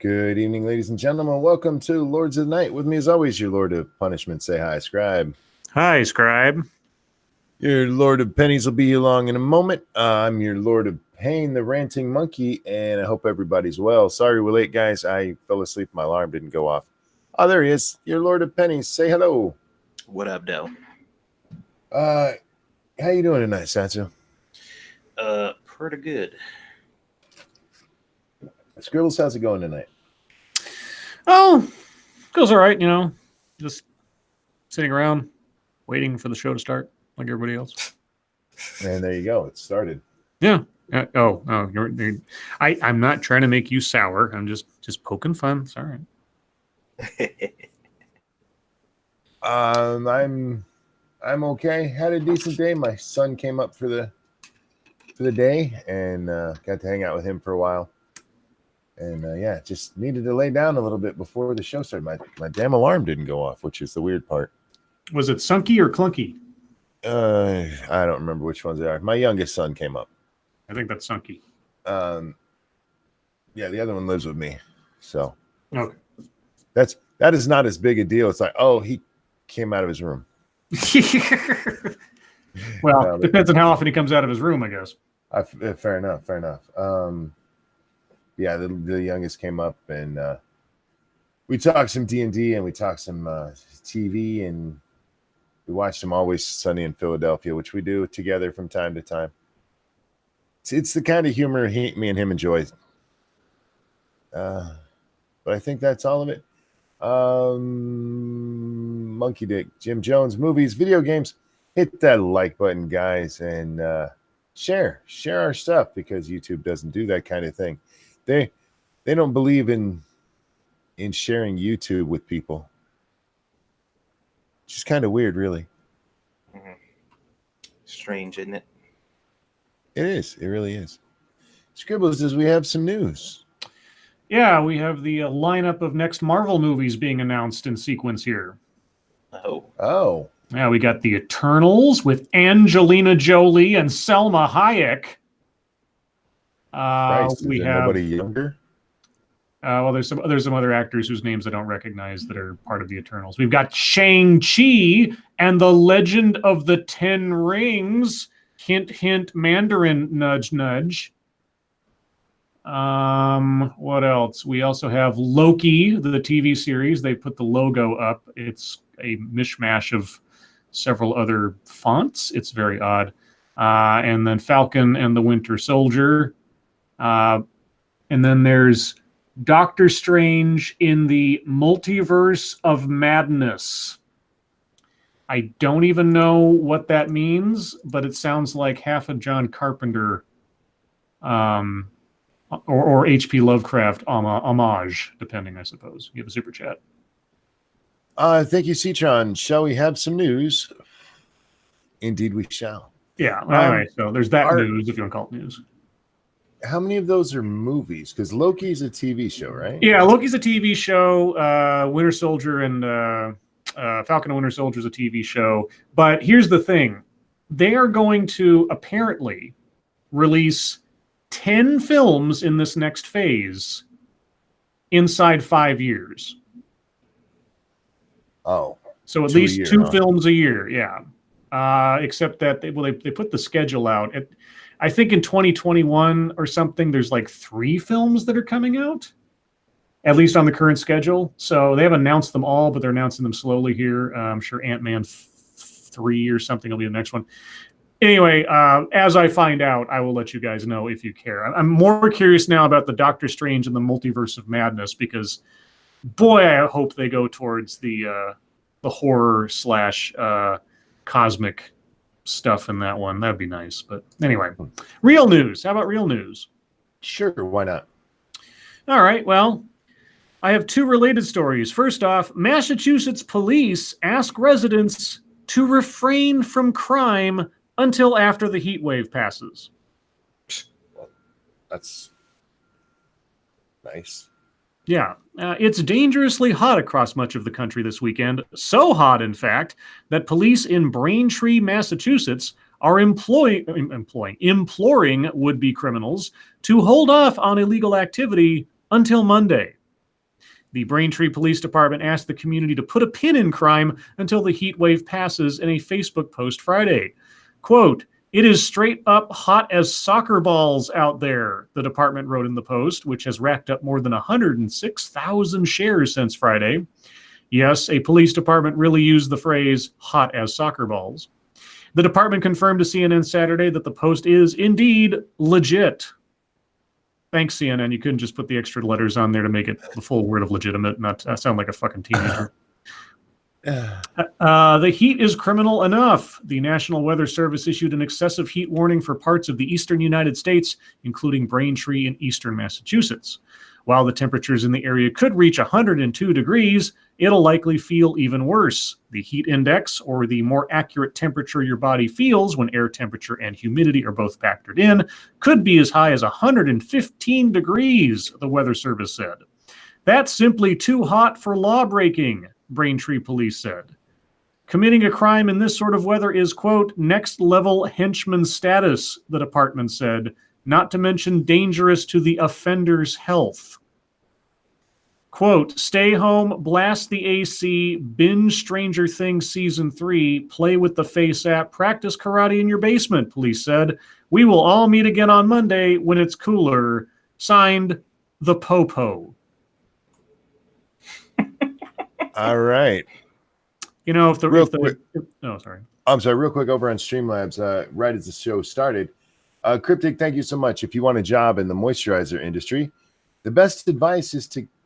Good evening, ladies and gentlemen. Welcome to Lords of the Night. With me, as always, your Lord of Punishment. Say hi, Scribe. Hi, Scribe. Your Lord of Pennies will be along in a moment. I'm your Lord of Pain, the Ranting Monkey, and I hope everybody's well. Sorry we're late, guys. I fell asleep. My alarm didn't go off. Oh, there he is. Your Lord of Pennies. Say hello. What up, Del? How you doing tonight, Satsu? Pretty good. Scribbles, how's it going tonight? Oh, goes all right, just sitting around waiting for the show to start like everybody else. And there you go. It started. Yeah. I'm not trying to make you sour. I'm just poking fun. It's all right. I'm okay. Had a decent day. My son came up for the day and got to hang out with him for a while. And just needed to lay down a little bit before the show started. My damn alarm didn't go off, which is the weird part. Was it sunky or clunky? I don't remember which ones they are. My youngest son came up. I think that's sunky. The other one lives with me. So okay. That is not as big a deal. It's like, oh, he came out of his room. Well, depends on how often he comes out of his room, I guess. Fair enough. The youngest came up and we talked some D&D and we talked some TV and we watched some Always Sunny in Philadelphia, which we do together from time to time. It's the kind of humor me and him enjoy. But I think that's all of it. Monkey Dick, Jim Jones, movies, video games. Hit that like button, guys, and share our stuff because YouTube doesn't do that kind of thing. They don't believe in sharing YouTube with people. It's just kind of weird, really. Mm-hmm. Strange, isn't it? It is. It really is. Scribbles, does we have some news? Yeah, we have the lineup of next Marvel movies being announced in sequence here. Oh. Yeah, we got the Eternals with Angelina Jolie and Selma Hayek. We have nobody younger. There's some other actors whose names I don't recognize that are part of the Eternals. We've got Shang-Chi and the Legend of the Ten Rings. Hint, hint, Mandarin, nudge, nudge. What else? We also have Loki, the TV series. They put the logo up. It's a mishmash of several other fonts. It's very odd. And then Falcon and the Winter Soldier. And then there's Doctor Strange in the Multiverse of Madness. I don't even know what that means, but it sounds like half a John Carpenter or H.P. Lovecraft homage, depending, I suppose. You have a super chat. Thank you, Citron. Shall we have some news? Indeed, we shall. Yeah. All right. So there's that news, if you want to call it news. How many of those are movies? Because Loki's a TV show, right? Yeah, Loki's a TV show. Winter Soldier and Falcon and Winter Soldier is a TV show. But here's the thing. They are going to apparently release 10 films in this next phase inside 5 years. Oh. So at least two films a year, yeah. Except that they put the schedule out. I think in 2021 or something, there's like 3 films that are coming out, at least on the current schedule. So they haven't announced them all, but they're announcing them slowly here. I'm sure Ant-Man 3 or something will be the next one. Anyway, as I find out, I will let you guys know if you care. I'm more curious now about the Doctor Strange and the Multiverse of Madness because, boy, I hope they go towards the horror / cosmic stuff in that one. That'd be nice. But anyway, real news. How about real news? Sure, why not? All right, well, I have 2 related stories. First off, Massachusetts police ask residents to refrain from crime until after the heat wave passes. That's nice. Yeah, it's dangerously hot across much of the country this weekend. So hot, in fact, that police in Braintree, Massachusetts are imploring would-be criminals to hold off on illegal activity until Monday. The Braintree Police Department asked the community to put a pin in crime until the heat wave passes in a Facebook post Friday. Quote, "It is straight up hot as soccer balls out there," the department wrote in the post, which has racked up more than 106,000 shares since Friday. Yes, a police department really used the phrase hot as soccer balls. The department confirmed to CNN Saturday that the post is indeed legit. Thanks, CNN. You couldn't just put the extra letters on there to make it the full word of legitimate, not sound like a fucking teenager. The heat is criminal enough. The National Weather Service issued an excessive heat warning for parts of the eastern United States, including Braintree and eastern Massachusetts. While the temperatures in the area could reach 102 degrees, it'll likely feel even worse. The heat index, or the more accurate temperature your body feels when air temperature and humidity are both factored in, could be as high as 115 degrees, the Weather Service said. That's simply too hot for law-breaking, Braintree police said. Committing a crime in this sort of weather is, quote, next-level henchman status, the department said, not to mention dangerous to the offender's health. Quote, stay home, blast the AC, binge Stranger Things Season 3, play with the Face app, practice karate in your basement, police said. We will all meet again on Monday when it's cooler. Signed, the Popo. All right. You know, real quick, over on Streamlabs, right as the show started, Cryptic, thank you so much. If you want a job in the moisturizer industry, the best advice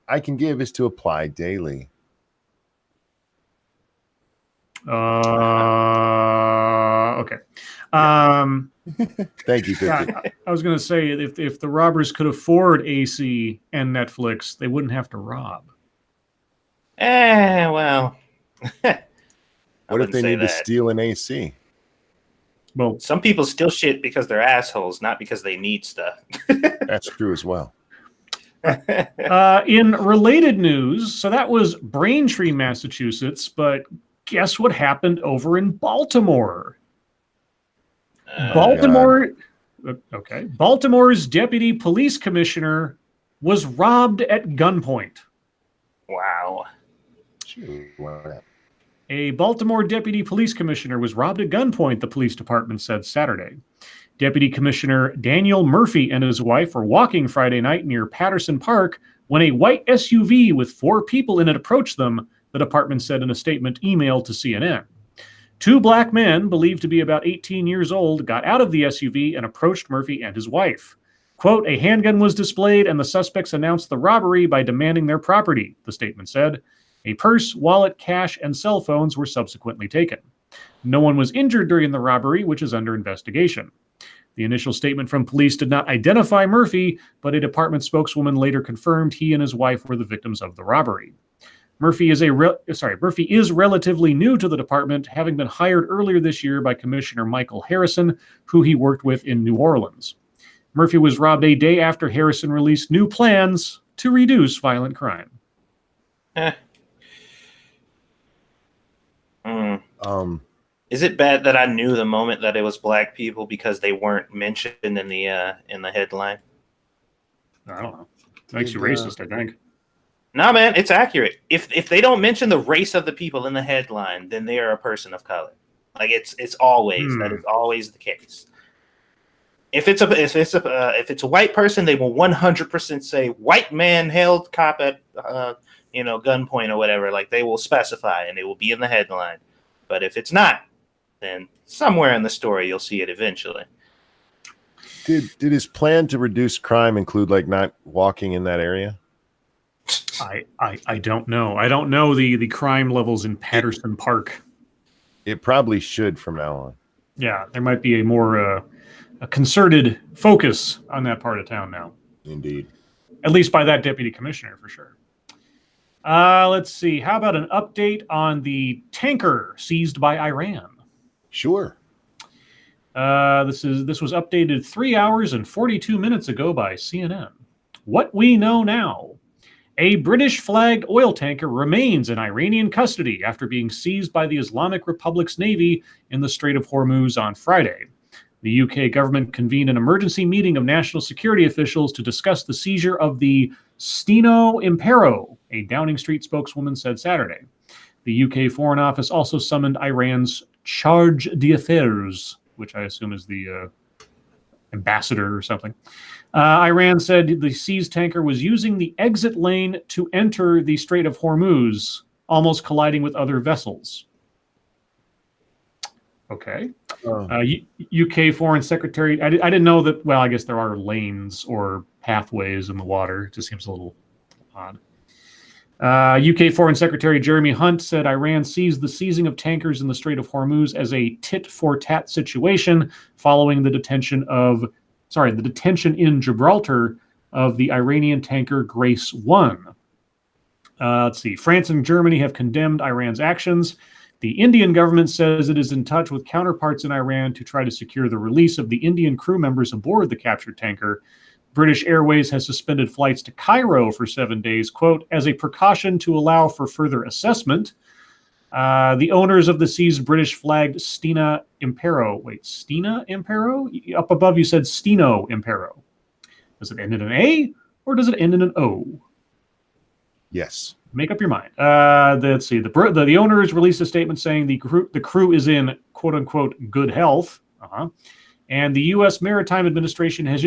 I can give is to apply daily. Okay. Thank you, Cryptic. Yeah, I was going to say, if the robbers could afford AC and Netflix, they wouldn't have to rob. Well. What if they need to steal an AC? Well, some people steal shit because they're assholes, not because they need stuff. That's true as well. In related news, so that was Braintree, Massachusetts, but guess what happened over in Baltimore? Baltimore's deputy police commissioner was robbed at gunpoint. Wow. A Baltimore deputy police commissioner was robbed at gunpoint, the police department said Saturday. Deputy Commissioner Daniel Murphy and his wife were walking Friday night near Patterson Park when a white SUV with 4 people in it approached them, the department said in a statement emailed to CNN. 2 black men, believed to be about 18 years old, got out of the SUV and approached Murphy and his wife. Quote, a handgun was displayed and the suspects announced the robbery by demanding their property, the statement said. A purse, wallet, cash, and cell phones were subsequently taken. No one was injured during the robbery, which is under investigation. The initial statement from police did not identify Murphy, but a department spokeswoman later confirmed he and his wife were the victims of the robbery. Murphy is relatively new to the department, having been hired earlier this year by Commissioner Michael Harrison, who he worked with in New Orleans. Murphy was robbed a day after Harrison released new plans to reduce violent crime. Is it bad that I knew the moment that it was black people because they weren't mentioned in the headline? I don't know. It makes you racist, I think. No, man, it's accurate. If they don't mention the race of the people in the headline, then they are a person of color. Like it's always that is always the case. If it's a white person, they will 100% say white man held cop at gunpoint or whatever. Like they will specify and it will be in the headline. But if it's not, then somewhere in the story you'll see it eventually. Did his plan to reduce crime include like not walking in that area? I don't know. I don't know the crime levels in Patterson Park. It probably should from now on. Yeah, there might be a more a concerted focus on that part of town now. Indeed. At least by that deputy commissioner, for sure. Let's see. How about an update on the tanker seized by Iran? Sure. This was updated 3 hours and 42 minutes ago by CNN. What we know now. A British-flagged oil tanker remains in Iranian custody after being seized by the Islamic Republic's Navy in the Strait of Hormuz on Friday. The UK government convened an emergency meeting of national security officials to discuss the seizure of the Steno Impero, a Downing Street spokeswoman said Saturday. The UK Foreign Office also summoned Iran's charge d'affaires, which I assume is the ambassador or something. Iran said the seized tanker was using the exit lane to enter the Strait of Hormuz, almost colliding with other vessels. Okay. UK Foreign Secretary, I didn't know that, well, I guess there are lanes or pathways in the water. It just seems a little odd. UK Foreign Secretary Jeremy Hunt said Iran sees the seizing of tankers in the Strait of Hormuz as a tit-for-tat situation following the detention in Gibraltar of the Iranian tanker Grace 1. Let's see. France and Germany have condemned Iran's actions. The Indian government says it is in touch with counterparts in Iran to try to secure the release of the Indian crew members aboard the captured tanker. British Airways has suspended flights to Cairo for 7 days, quote, as a precaution to allow for further assessment. The owners of the seized British-flagged Stena Impero. Wait, Stena Impero? Up above you said Steno Impero. Does it end in an A or does it end in an O? Yes. Make up your mind. Let's see. The owners released a statement saying the crew is in quote-unquote good health. And the U.S. Maritime Administration has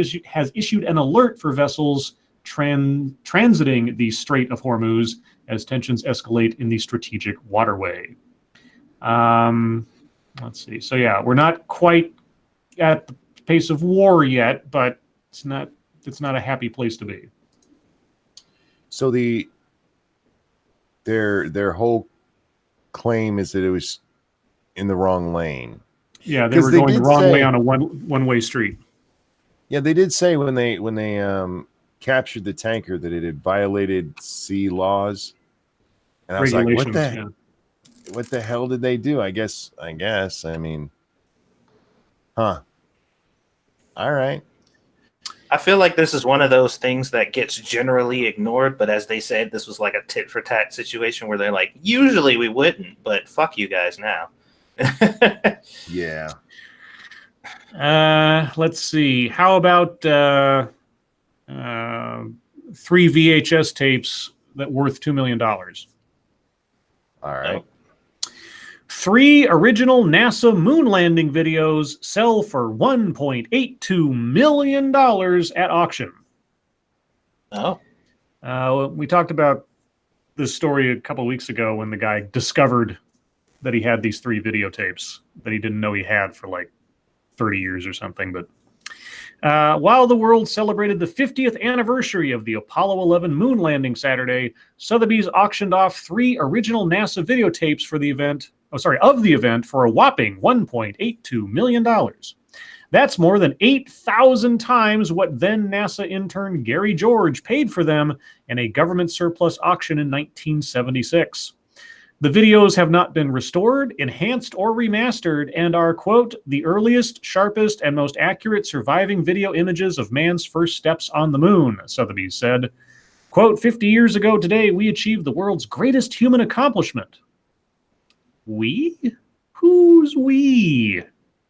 issued an alert for vessels transiting the Strait of Hormuz as tensions escalate in the strategic waterway. Let's see. So yeah, we're not quite at the pace of war yet, but it's not a happy place to be. So their whole claim is that it was in the wrong lane. Yeah, they were going the wrong way on a one-way street. Yeah, they did say when they captured the tanker that it had violated sea laws. And I was like, what the hell did they do? I guess. I mean, huh. All right. I feel like this is one of those things that gets generally ignored, but as they said, this was like a tit-for-tat situation where they're like, usually we wouldn't, but fuck you guys now. Yeah. Let's see. How about 3 VHS tapes that worth $2 million? All right. 3 original NASA moon landing videos sell for $1.82 million at auction. We talked about this story a couple of weeks ago when the guy discovered that he had these 3 videotapes that he didn't know he had for like 30 years or something. But while the world celebrated the 50th anniversary of the Apollo 11 moon landing Saturday, Sotheby's auctioned off 3 original NASA videotapes for the event. Of the event for a whopping $1.82 million. That's more than 8,000 times what then NASA intern Gary George paid for them in a government surplus auction in 1976. The videos have not been restored, enhanced, or remastered and are, quote, the earliest, sharpest, and most accurate surviving video images of man's first steps on the moon, Sotheby's said. Quote, 50 years ago today, we achieved the world's greatest human accomplishment. We? Who's we?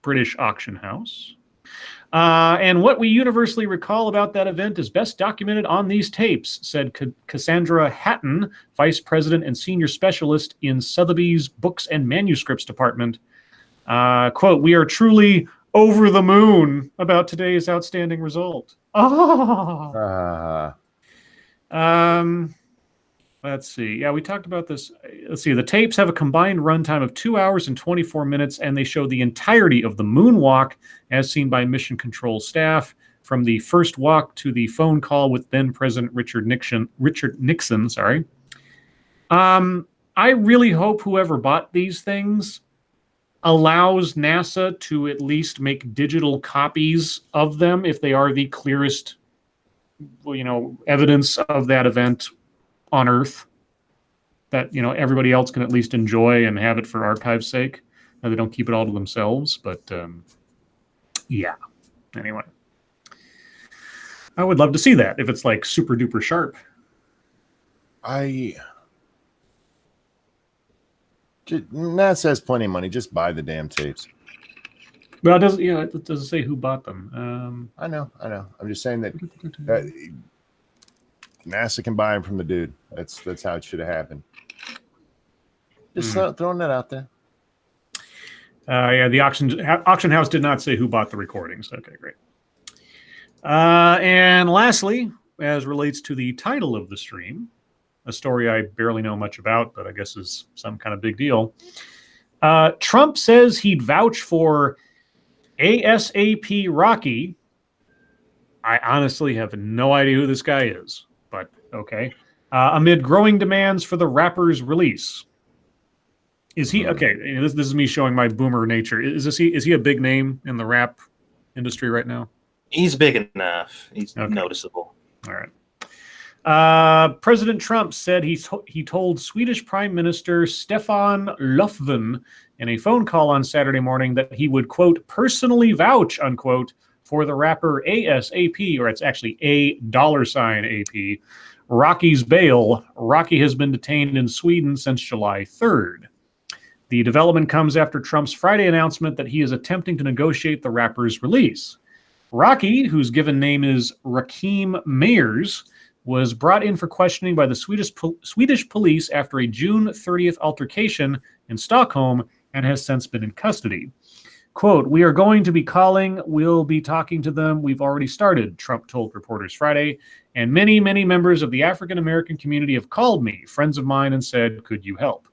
British auction house. And what we universally recall about that event is best documented on these tapes, said Cassandra Hatton, Vice President and Senior Specialist in Sotheby's Books and Manuscripts Department. Quote, we are truly over the moon about today's outstanding result. Let's see. Yeah, we talked about this. Let's see. The tapes have a combined runtime of 2 hours and 24 minutes, and they show the entirety of the moonwalk as seen by Mission Control staff from the first walk to the phone call with then President Richard Nixon. I really hope whoever bought these things allows NASA to at least make digital copies of them if they are the clearest, evidence of that event on Earth that everybody else can at least enjoy and have it for archive's sake. Now, they don't keep it all to themselves, but yeah. Anyway, I would love to see that if it's like super duper sharp. NASA has plenty of money. Just buy the damn tapes. Well, it doesn't. Yeah, it doesn't say who bought them. I know. I'm just saying that NASA can buy them from the dude. That's how it should have happened. Just throwing that out there. Yeah, the auction house did not say who bought the recordings. Okay, great. And lastly, as relates to the title of the stream, a story I barely know much about, but I guess is some kind of big deal. Trump says he'd vouch for ASAP Rocky. I honestly have no idea who this guy is, but okay. Amid growing demands for the rapper's release. Is he okay? This is me showing my boomer nature. Is he a big name in the rap industry right now? He's big enough. He's noticeable. All right. President Trump said he told Swedish Prime Minister Stefan Löfven in a phone call on Saturday morning that he would, quote, personally vouch, unquote, for the rapper ASAP, or it's actually $AP, Rocky's bail. Rocky has been detained in Sweden since July 3rd. The development comes after Trump's Friday announcement that he is attempting to negotiate the rapper's release. Rocky, whose given name is Rakim Mayers, was brought in for questioning by the Swedish police after a June 30th altercation in Stockholm and has since been in custody. Quote, we are going to be calling. We'll be talking to them. We've already started, Trump told reporters Friday. And many, many members of the African-American community have called me, friends of mine, and said, could you help?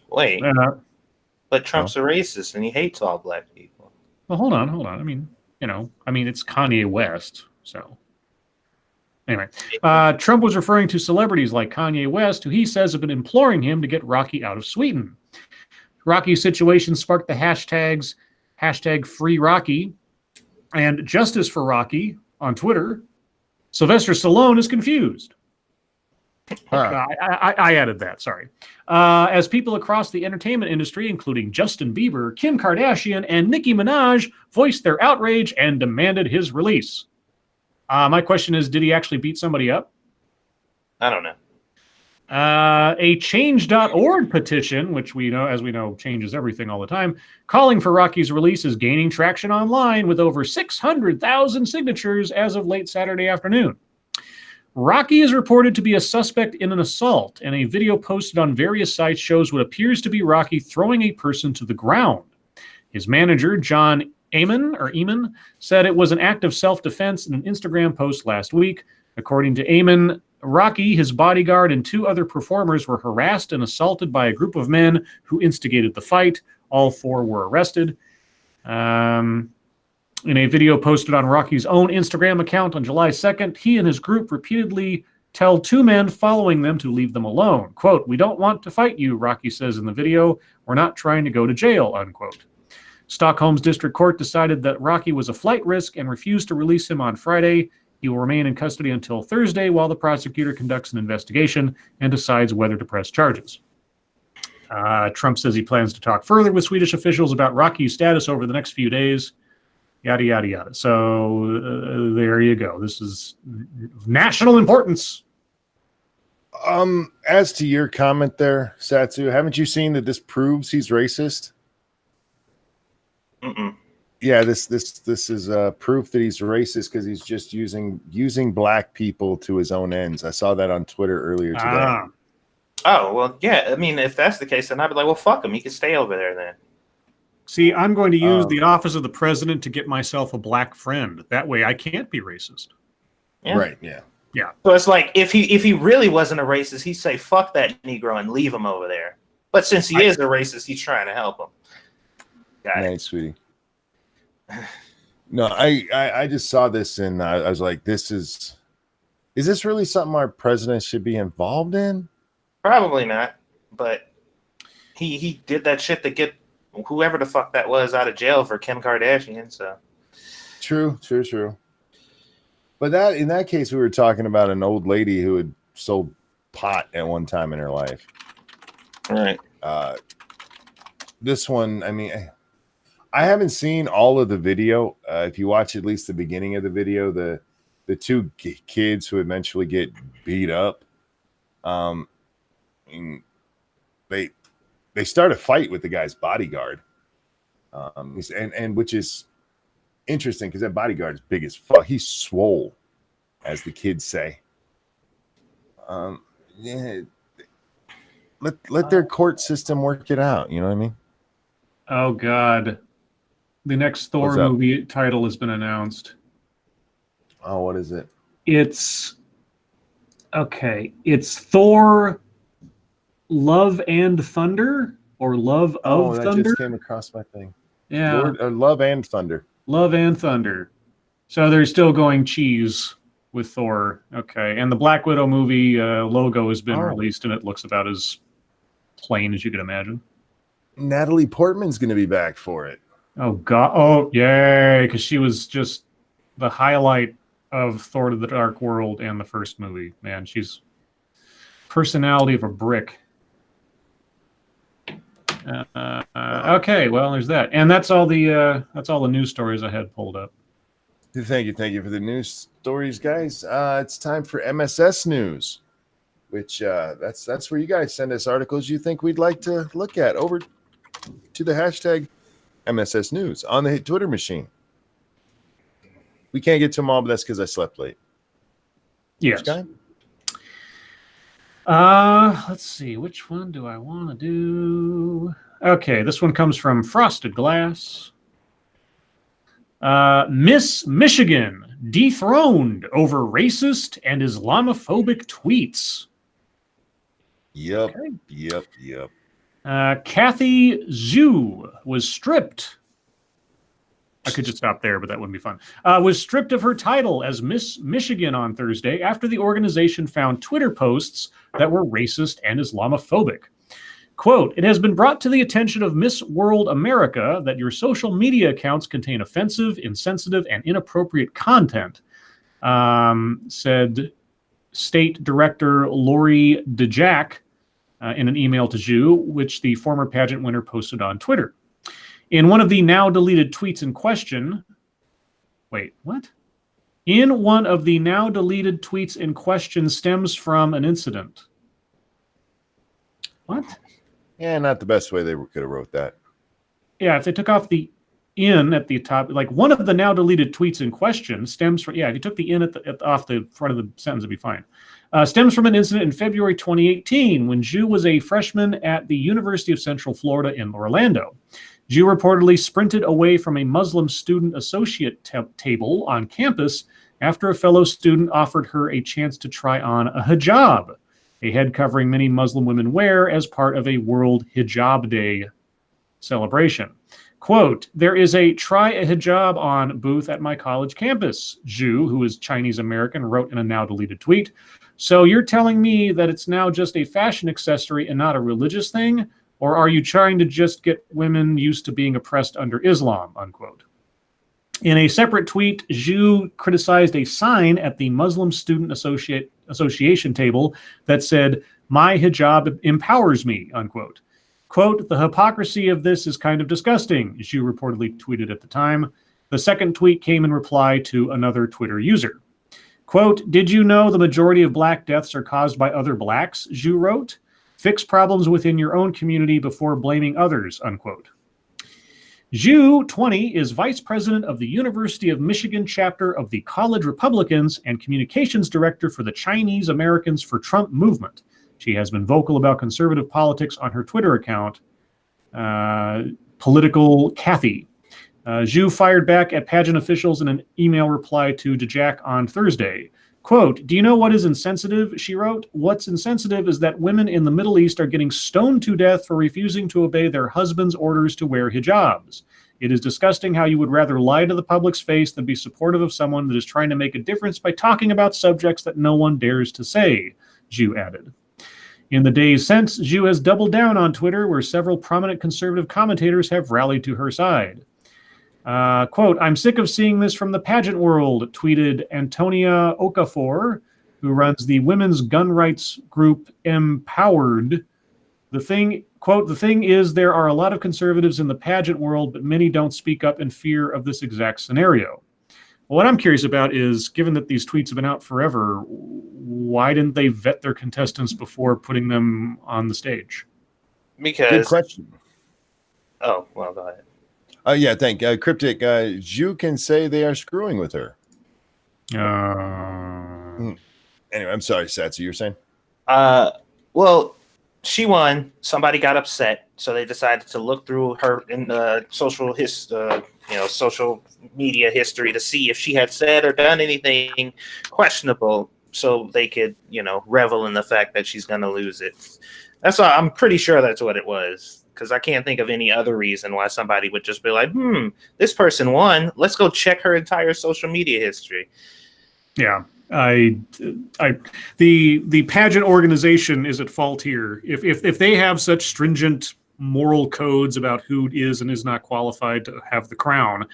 Wait, but Trump's a racist and he hates all black people. Well, hold on. I mean, it's Kanye West, so. Anyway, Trump was referring to celebrities like Kanye West, who he says have been imploring him to get Rocky out of Sweden. Rocky's situation sparked the hashtags #FreeRocky and Justice for Rocky on Twitter. Sylvester Stallone is confused. I added that, sorry. As people across the entertainment industry, including Justin Bieber, Kim Kardashian, and Nicki Minaj, voiced their outrage and demanded his release. My question is, did he actually beat somebody up? I don't know. A change.org petition, which we know changes everything all the time, calling for Rocky's release is gaining traction online with over 600,000 signatures as of late Saturday afternoon. Rocky is reported to be a suspect in an assault, and a video posted on various sites shows what appears to be Rocky throwing a person to the ground. His manager, John Eamon, said it was an act of self-defense in an Instagram post last week. According to Eamon, Rocky, his bodyguard, and 2 other performers were harassed and assaulted by a group of men who instigated the fight. All 4 were arrested. In a video posted on Rocky's own Instagram account on July 2nd, he and his group repeatedly tell 2 men following them to leave them alone. Quote, we don't want to fight you, Rocky says in the video. We're not trying to go to jail, unquote. Stockholm's district court decided that Rocky was a flight risk and refused to release him on Friday. He will remain in custody until Thursday while the prosecutor conducts an investigation and decides whether to press charges. Trump says he plans to talk further with Swedish officials about Rocky's status over the next few days. Yada, yada, yada. So there you go. This is national importance. As to your comment there, Satsu, haven't you seen that this proves he's racist? Mm-mm. Yeah, this is proof that he's racist because he's just using black people to his own ends. I saw that on Twitter earlier today. Oh, well, yeah. I mean, if that's the case, then I'd be like, well, fuck him. He can stay over there then. See, I'm going to use the office of the president to get myself a black friend. That way I can't be racist. Yeah. Right, yeah. Yeah. So it's like, if he really wasn't a racist, he'd say, fuck that Negro and leave him over there. But since he is a racist, he's trying to help him. Nice, sweetie. No, I just saw this and I was like, is this really something our president should be involved in? Probably not. But he did that shit to get whoever the fuck that was out of jail for Kim Kardashian. So true. But in that case, we were talking about an old lady who had sold pot at one time in her life. Right. This one, I mean, I haven't seen all of the video. If you watch at least the beginning of the video, the 2 kids who eventually get beat up, they start a fight with the guy's bodyguard. And which is interesting because that bodyguard is big as fuck. He's swole, as the kids say. Yeah, let their court system work it out. You know what I mean? Oh God, the next Thor movie title has been announced. Oh, what is it? It's Thor: Love and Thunder, or Love of Thunder. That just came across my thing. Yeah, Love and Thunder. Love and Thunder. So they're still going cheese with Thor. Okay, and the Black Widow movie logo has been released, and it looks about as plain as you could imagine. Natalie Portman's going to be back for it. Oh God! Oh yay! Because she was just the highlight of Thor: to the Dark World and the first movie. Man, she's personality of a brick. Okay, well, there's that, and that's all the news stories I had pulled up. Thank you for the news stories, guys. It's time for MSS News, which that's where you guys send us articles you think we'd like to look at over to the hashtag MSS News on the Twitter machine. We can't get to them all, but that's because I slept late. Yes. Let's see. Which one do I want to do? Okay, this one comes from Frosted Glass. Miss Michigan dethroned over racist and Islamophobic tweets. Yep. Kathy Zhu was stripped. I could just stop there, but that wouldn't be fun. Was stripped of her title as Miss Michigan on Thursday after the organization found Twitter posts that were racist and Islamophobic. Quote, "It has been brought to the attention of Miss World America that your social media accounts contain offensive, insensitive, and inappropriate content," said State Director Lori DeJack in an email to Zhu, which the former pageant winner posted on Twitter. In one of the now deleted tweets in question, In one of the now deleted tweets in question stems from an incident. What? Yeah, not the best way they could have wrote that. Yeah, if they took off the "in" at the top, like one of the now deleted tweets in question stems from, if you took the "in" off the front of the sentence, it'd be fine. Stems from an incident in February 2018 when Zhu was a freshman at the University of Central Florida in Orlando. Zhu reportedly sprinted away from a Muslim student associate table on campus after a fellow student offered her a chance to try on a hijab, a head covering many Muslim women wear as part of a World Hijab Day celebration. Quote, "There is a try a hijab on booth at my college campus," Zhu, who is Chinese American, wrote in a now deleted tweet. "So you're telling me that it's now just a fashion accessory and not a religious thing? Or are you trying to just get women used to being oppressed under Islam?" Unquote. In a separate tweet, Zhu criticized a sign at the Muslim Student Association table that said, "My hijab empowers me," unquote. Quote, "The hypocrisy of this is kind of disgusting," Zhu reportedly tweeted at the time. The second tweet came in reply to another Twitter user. Quote, "Did you know the majority of black deaths are caused by other blacks?" Zhu wrote. "Fix problems within your own community before blaming others," unquote. Zhu, 20, is vice president of the University of Michigan chapter of the College Republicans and communications director for the Chinese Americans for Trump movement. She has been vocal about conservative politics on her Twitter account, Political Kathy. Zhu fired back at pageant officials in an email reply to DeJack on Thursday. Quote, "Do you know what is insensitive?" she wrote. "What's insensitive is that women in the Middle East are getting stoned to death for refusing to obey their husbands' orders to wear hijabs. It is disgusting how you would rather lie to the public's face than be supportive of someone that is trying to make a difference by talking about subjects that no one dares to say," Zhu added. In the days since, Zhu has doubled down on Twitter, where several prominent conservative commentators have rallied to her side. Quote, "I'm sick of seeing this from the pageant world," tweeted Antonia Okafor, who runs the women's gun rights group Empowered. "The thing is there are a lot of conservatives in the pageant world, but many don't speak up in fear of this exact scenario." Well, what I'm curious about is, given that these tweets have been out forever, why didn't they vet their contestants before putting them on the stage? Because... Good question. Oh, well, go ahead. Yeah, Cryptic. You can say they are screwing with her. Anyway, I'm sorry, Satsu, you were saying? Well, she won. Somebody got upset, so they decided to look through her in the social media history to see if she had said or done anything questionable, so they could, revel in the fact that she's going to lose it. That's all. I'm pretty sure that's what it was, because I can't think of any other reason why somebody would just be like, this person won. Let's go check her entire social media history. Yeah. The pageant organization is at fault here. If they have such stringent moral codes about who is and is not qualified to have the crown,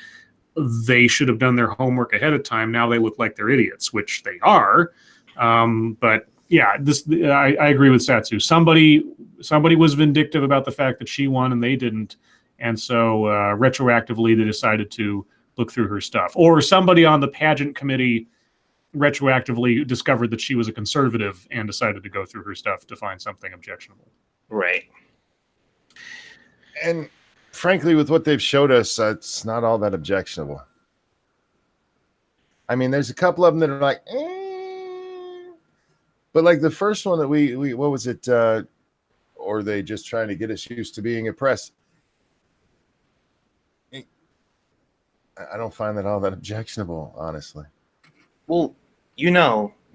they should have done their homework ahead of time. Now they look like they're idiots, which they are. But yeah, I agree with Satsu. Somebody was vindictive about the fact that she won and they didn't, and so retroactively they decided to look through her stuff. Or somebody on the pageant committee retroactively discovered that she was a conservative and decided to go through her stuff to find something objectionable. Right. And frankly, with what they've showed us, it's not all that objectionable. I mean, there's a couple of them that are like, but like the first one that we what was it? Or they just trying to get us used to being oppressed? I don't find that all that objectionable, honestly. Well,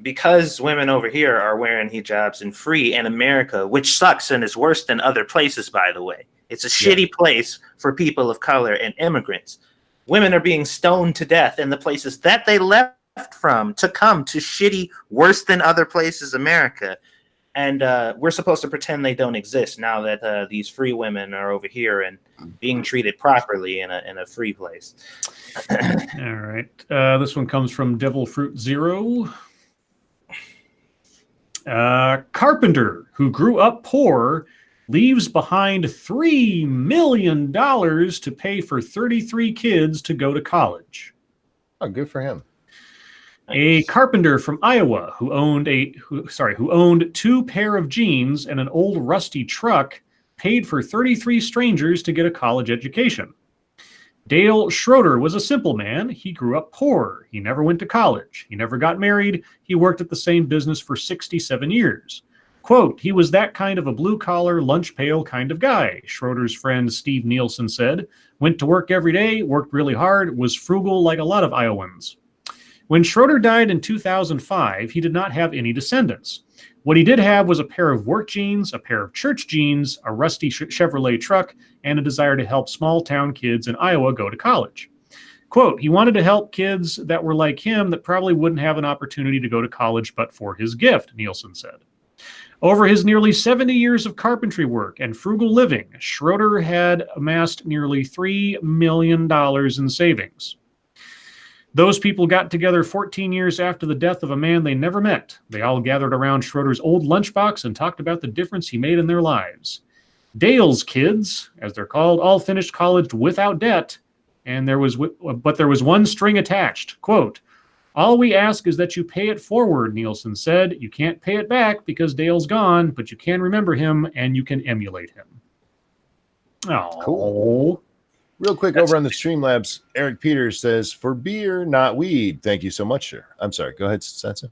because women over here are wearing hijabs and free in America, which sucks and is worse than other places, by the way. It's a shitty place for people of color and immigrants. Women are being stoned to death in the places that they left from to come to shitty, worse than other places, America. And we're supposed to pretend they don't exist now that these free women are over here and being treated properly in a free place. All right. This one comes from Devil Fruit Zero. Carpenter, who grew up poor, leaves behind $3 million to pay for 33 kids to go to college. Oh, good for him. A carpenter from Iowa who owned 2 pair of jeans and an old rusty truck paid for 33 strangers to get a college education. Dale Schroeder was a simple man. He grew up poor. He never went to college. He never got married. He worked at the same business for 67 years. Quote, he was that kind of a blue-collar, lunch pail kind of guy, Schroeder's friend Steve Nielsen said. Went to work every day, worked really hard, was frugal like a lot of Iowans. When Schroeder died in 2005, he did not have any descendants. What he did have was a pair of work jeans, a pair of church jeans, a rusty Chevrolet truck, and a desire to help small-town kids in Iowa go to college. Quote, he wanted to help kids that were like him that probably wouldn't have an opportunity to go to college but for his gift, Nielsen said. Over his nearly 70 years of carpentry work and frugal living, Schroeder had amassed nearly $3 million in savings. Those people got together 14 years after the death of a man they never met. They all gathered around Schroeder's old lunchbox and talked about the difference he made in their lives. Dale's kids, as they're called, all finished college without debt, and there was one string attached. Quote, all we ask is that you pay it forward, Nielsen said. You can't pay it back because Dale's gone, but you can remember him and you can emulate him. Oh, cool. Real quick, over on the Streamlabs, Eric Peters says, for beer, not weed. Thank you so much, sir. I'm sorry. Go ahead, Satsu.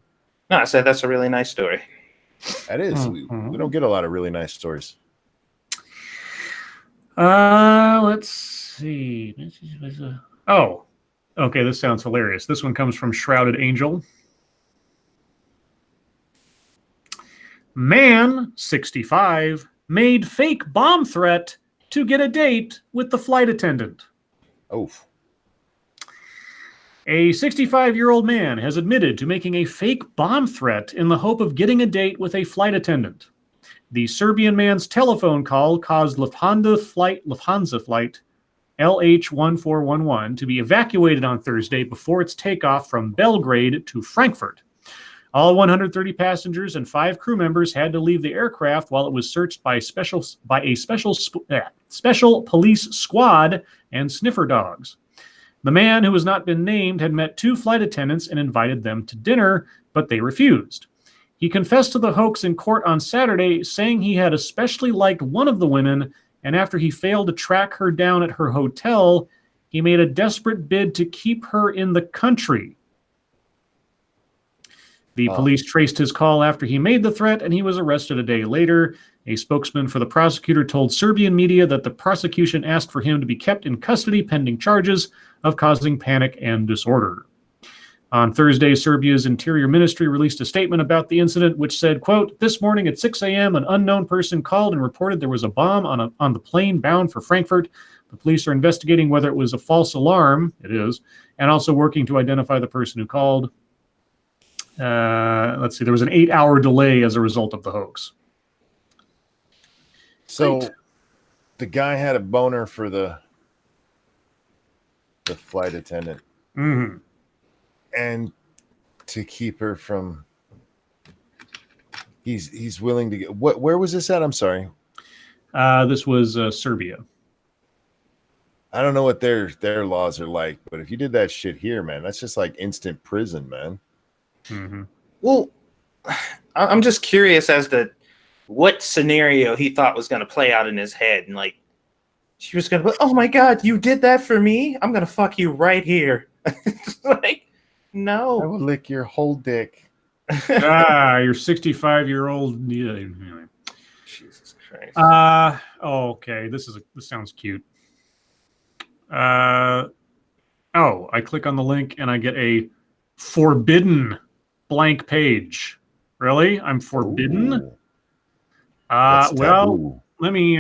No, I said that's a really nice story. That is. Mm-hmm. We don't get a lot of really nice stories. Let's see. Oh, okay. This sounds hilarious. This one comes from Shrouded Angel. Man, 65, made fake bomb threat to get a date with the flight attendant. Oof. A 65-year-old man has admitted to making a fake bomb threat in the hope of getting a date with a flight attendant. The Serbian man's telephone call caused Lufthansa flight LH1411 to be evacuated on Thursday before its takeoff from Belgrade to Frankfurt. All 130 passengers and 5 crew members had to leave the aircraft while it was searched by a special police squad and sniffer dogs. The man, who has not been named, had met 2 flight attendants and invited them to dinner, but they refused. He confessed to the hoax in court on Saturday, saying he had especially liked one of the women and after he failed to track her down at her hotel, he made a desperate bid to keep her in the country. The police traced his call after he made the threat, and he was arrested a day later. A spokesman for the prosecutor told Serbian media that the prosecution asked for him to be kept in custody pending charges of causing panic and disorder. On Thursday, Serbia's Interior Ministry released a statement about the incident, which said, quote, "This morning at 6 a.m., an unknown person called and reported there was a bomb on the plane bound for Frankfurt. The police are investigating whether it was a false alarm," it is, and also working to identify the person who called. Let's see, there was an 8-hour delay as a result of the hoax. So the guy had a boner for the flight attendant. Mm-hmm. And to keep her from, he's willing to get, where was this at? I'm sorry. This was Serbia. I don't know what their laws are like, but if you did that shit here, man, that's just like instant prison, man. Mm-hmm. Well, I'm just curious as to what scenario he thought was going to play out in his head. And like, she was going to be, oh my God, you did that for me? I'm going to fuck you right here. Like, no. I will lick your whole dick. Your 65-year-old. Yeah. Jesus Christ. Okay. This sounds cute. I click on the link and I get a forbidden blank page. Really? I'm forbidden? Ooh. Well, let me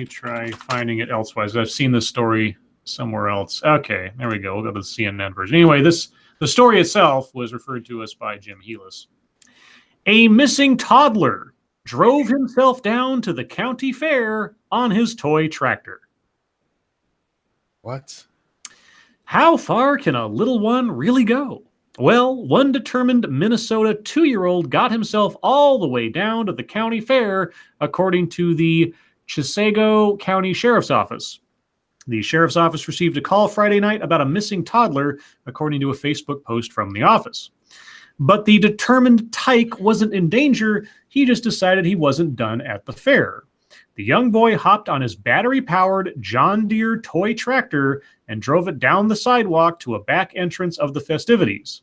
try finding it elsewise. I've seen this story somewhere else. Okay, there we go. We'll go to the CNN version. Anyway, the story itself was referred to us by Jim Healis. A missing toddler drove himself down to the county fair on his toy tractor. What? How far can a little one really go? Well, one determined Minnesota 2-year-old got himself all the way down to the county fair, according to the Chisago County Sheriff's Office. The Sheriff's Office received a call Friday night about a missing toddler, according to a Facebook post from the office. But the determined tyke wasn't in danger. He just decided he wasn't done at the fair. The young boy hopped on his battery-powered John Deere toy tractor and drove it down the sidewalk to a back entrance of the festivities.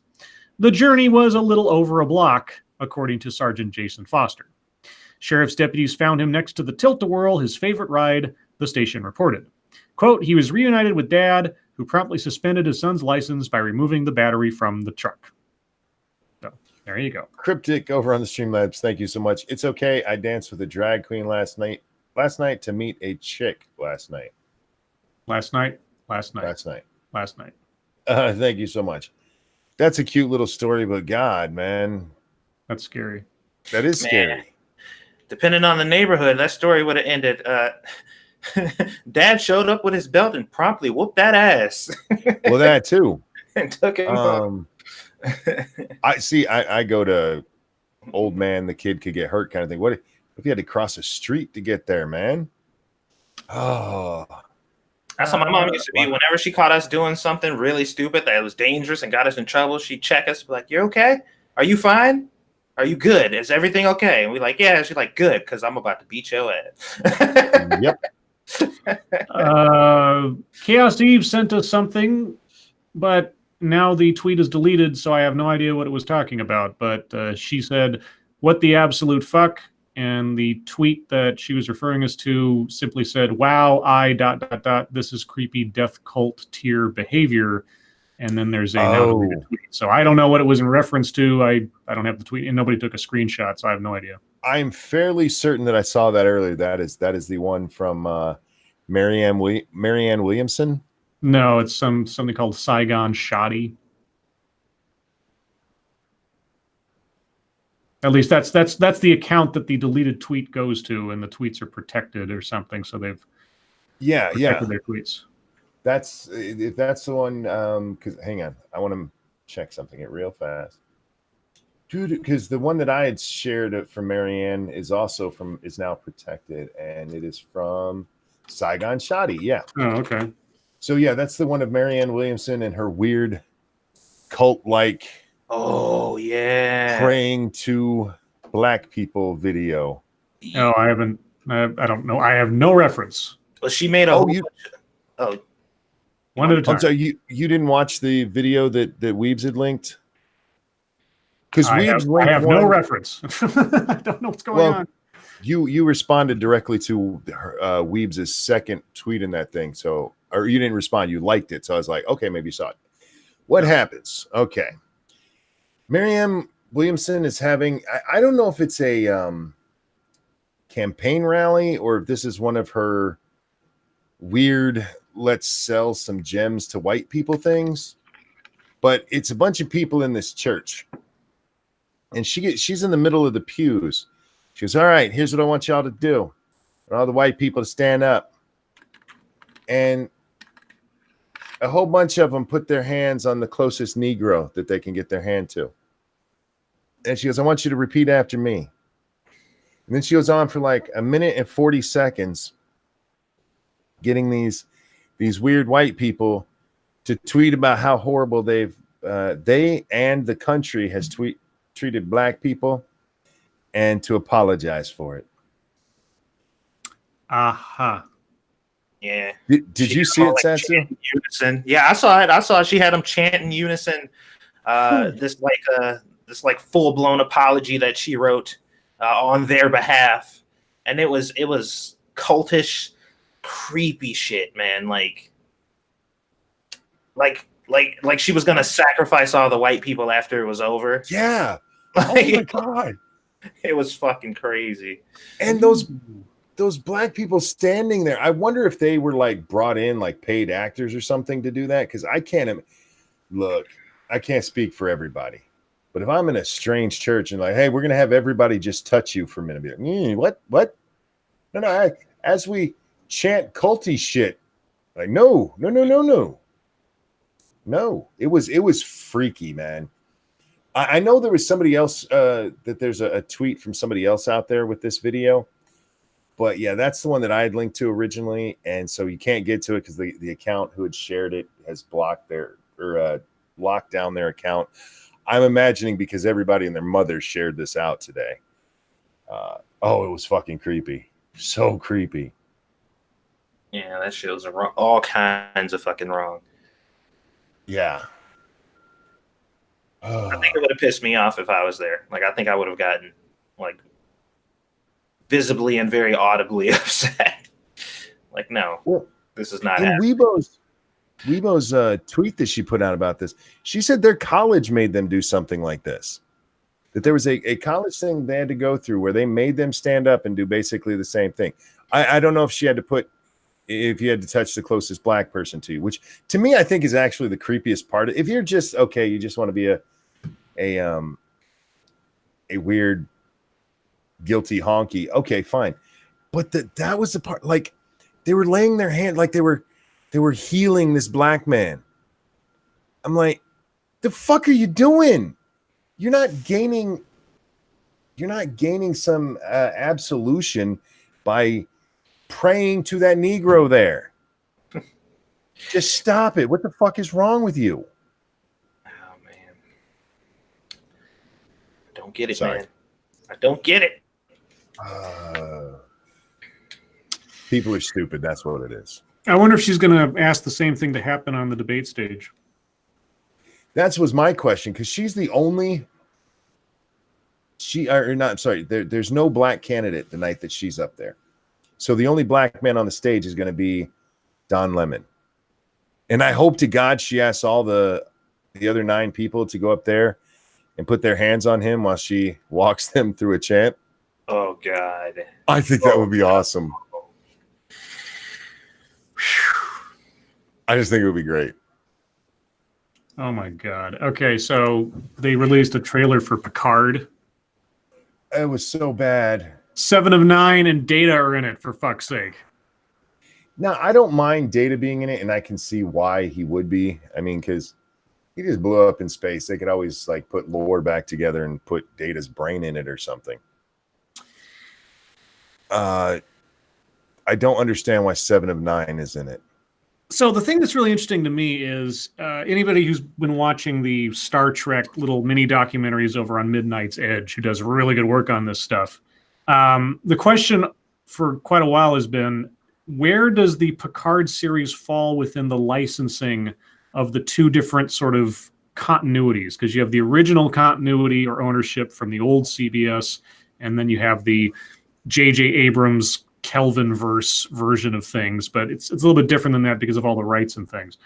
The journey was a little over a block, according to Sergeant Jason Foster. Sheriff's deputies found him next to the Tilt-A-Whirl, his favorite ride, the station reported. Quote, he was reunited with Dad, who promptly suspended his son's license by removing the battery from the truck. So, there you go. Cryptic over on the Streamlabs, thank you so much. It's okay, I danced with a drag queen last night to meet a chick last night. Last night. Thank you so much. That's a cute little story, but God, man. That's scary. That is scary. Depending on the neighborhood, that story would have ended. Dad showed up with his belt and promptly whooped that ass. Well, that too. And took him home. I go to old man, the kid could get hurt kind of thing. What if you had to cross a street to get there, man? Oh. That's how my mom used to be. Whenever she caught us doing something really stupid that was dangerous and got us in trouble, she'd check us, be like, "You're okay? Are you fine? Are you good? Is everything okay?" And we're like, "Yeah." She's like, "Good, because I'm about to beat your ass." Yep. Chaos Eve sent us something, but now the tweet is deleted, so I have no idea what it was talking about. But she said, "What the absolute fuck?" And the tweet that she was referring us to simply said, "Wow, this is creepy death cult tier behavior." And then there's a tweet. So I don't know what it was in reference to. I don't have the tweet, and nobody took a screenshot, so I have no idea. I'm fairly certain that I saw that earlier. That is the one from Marianne Williamson. No, it's something called Saigon Shoddy. At least that's the account that the deleted tweet goes to, and the tweets are protected or something. So they've protected their tweets. If that's the one. Because hang on, I want to check something real fast, dude. Because the one that I had shared from Marianne is now protected, and it is from Saigon Shoddy. Yeah. Oh, okay. So yeah, that's the one of Marianne Williamson and her weird cult-like. Oh yeah, praying to black people video. No, I haven't. I don't know. I have no reference. Well, she made a. One at a time. I'm sorry, you didn't watch the video that Weebs had linked? Because Weebs linked I have no reference. I don't know what's going on. You responded directly to Weebs' second tweet in that thing. So, or you didn't respond, you liked it. So I was like, okay, maybe you saw it. What happens? Okay. Marianne Williamson is having, I don't know if it's a campaign rally or if this is one of her weird, let's sell some gems to white people things. But it's a bunch of people in this church. And she's in the middle of the pews. She goes, all right, here's what I want y'all to do. I want all the white people to stand up. And a whole bunch of them put their hands on the closest Negro that they can get their hand to. And she goes, I want you to repeat after me. And then she goes on for like a minute and 40 seconds getting these weird white people to tweet about how horrible they and the country has treated black people and to apologize for it. Aha. Yeah. Did you see it, Satsu? Unison. Yeah, I saw it. I saw she had them chanting unison. This full blown apology that she wrote on their behalf, and it was cultish, creepy shit, man. Like she was gonna sacrifice all the white people after it was over. Yeah. Like, oh my god. It was fucking crazy. And those black people standing there, I wonder if they were like brought in like paid actors or something to do that, because I can't speak for everybody, but if I'm in a strange church and like, hey, we're gonna have everybody just touch you for a minute, be like, what? No, as we chant culty shit, like no, it was freaky, man. I know there was somebody else that there's a tweet from somebody else out there with this video. But yeah, that's the one that I had linked to originally. And so you can't get to it because the account who had shared it has blocked locked down their account. I'm imagining because everybody and their mother shared this out today. It was fucking creepy. So creepy. Yeah, that shit was wrong. All kinds of fucking wrong. Yeah. I think it would have pissed me off if I was there. Like, I think I would have gotten like visibly and very audibly upset. Like, no, this is not happening. Weibo's tweet that she put out about this, she said their college made them do something like this. That there was a college thing they had to go through where they made them stand up and do basically the same thing. I don't know if she had to if you had to touch the closest black person to you, which to me I think is actually the creepiest part. If you're just okay, you just want to be a weird guilty honky, okay, fine. But that was the part, like they were laying their hand like they were healing this black man. I'm like, the fuck are you doing? You're not gaining some absolution by praying to that Negro there. Just stop it. What the fuck is wrong with you? Oh man. I don't get it, Sorry. man. I don't get it. People are stupid. That's what it is. I wonder if she's going to ask the same thing to happen on the debate stage. That was my question, because she's the only. There's no black candidate the night that she's up there. So the only black man on the stage is going to be Don Lemon. And I hope to God she asks all the other 9 people to go up there and put their hands on him while she walks them through a chant. Oh, God. I think that would be awesome. I just think it would be great. Oh, my God. Okay, so they released a trailer for Picard. It was so bad. 7 of 9 and Data are in it, for fuck's sake. Now, I don't mind Data being in it, and I can see why he would be. I mean, because he just blew up in space. They could always like put lore back together and put Data's brain in it or something. I don't understand why 7 of 9 is in it. So the thing that's really interesting to me is anybody who's been watching the Star Trek little mini documentaries over on Midnight's Edge, who does really good work on this stuff, The question for quite a while has been, where does the Picard series fall within the licensing of the two different sort of continuities? Because you have the original continuity or ownership from the old CBS, and then you have the J.J. Abrams Kelvin-verse version of things, but it's a little bit different than that because of all the rights and things.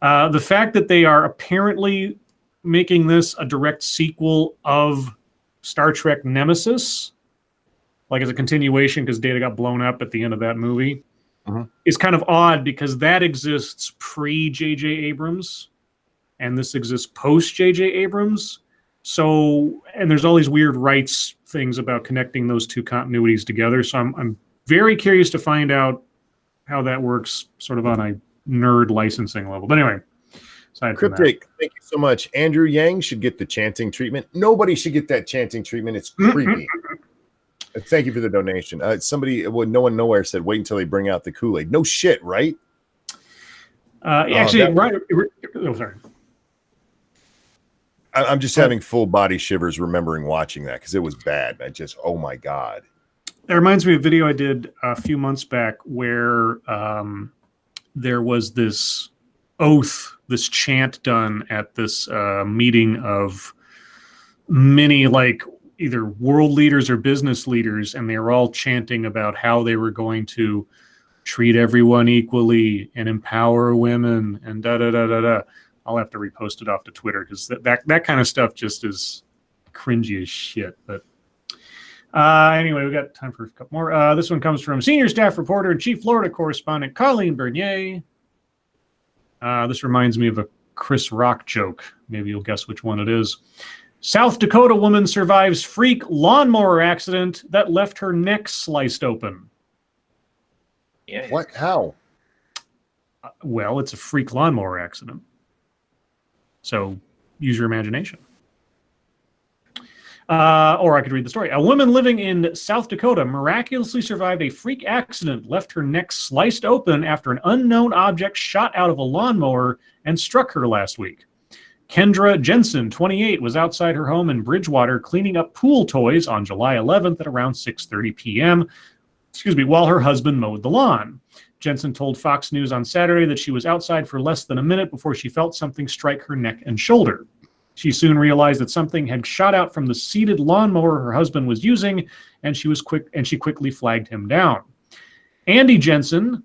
The fact that they are apparently making this a direct sequel of Star Trek Nemesis, like as a continuation because Data got blown up at the end of that movie, is kind of odd because that exists pre-J.J. Abrams, and this exists post-J.J. Abrams. So, and there's all these weird rights things about connecting those two continuities together. So I'm very curious to find out how that works sort of on a nerd licensing level. But anyway, Cryptic, thank you so much. Andrew Yang should get the chanting treatment. Nobody should get that chanting treatment. It's creepy. Thank you for the donation. Somebody, no one nowhere said, wait until they bring out the Kool-Aid. No shit, right? Actually, right. Oh, sorry. I'm just having full body shivers remembering watching that because it was bad. Oh my God. That reminds me of a video I did a few months back where there was this oath, this chant done at this meeting of many, like, either world leaders or business leaders, and they were all chanting about how they were going to treat everyone equally and empower women and da-da-da-da-da. I'll have to repost it off to Twitter because that kind of stuff just is cringy as shit. But anyway, we got time for a couple more. This one comes from senior staff reporter and chief Florida correspondent Colleen Bernier. This reminds me of a Chris Rock joke. Maybe you'll guess which one it is. South Dakota woman survives freak lawnmower accident that left her neck sliced open. Yeah. What? How? Well, it's a freak lawnmower accident. So use your imagination. Or I could read the story. A woman living in South Dakota miraculously survived a freak accident, left her neck sliced open after an unknown object shot out of a lawnmower and struck her last week. Kendra Jensen, 28, was outside her home in Bridgewater cleaning up pool toys on July 11th at around 6:30 p.m. While her husband mowed the lawn. Jensen told Fox News on Saturday that she was outside for less than a minute before she felt something strike her neck and shoulder. She soon realized that something had shot out from the seated lawnmower her husband was using, and she quickly flagged him down. Andy Jensen,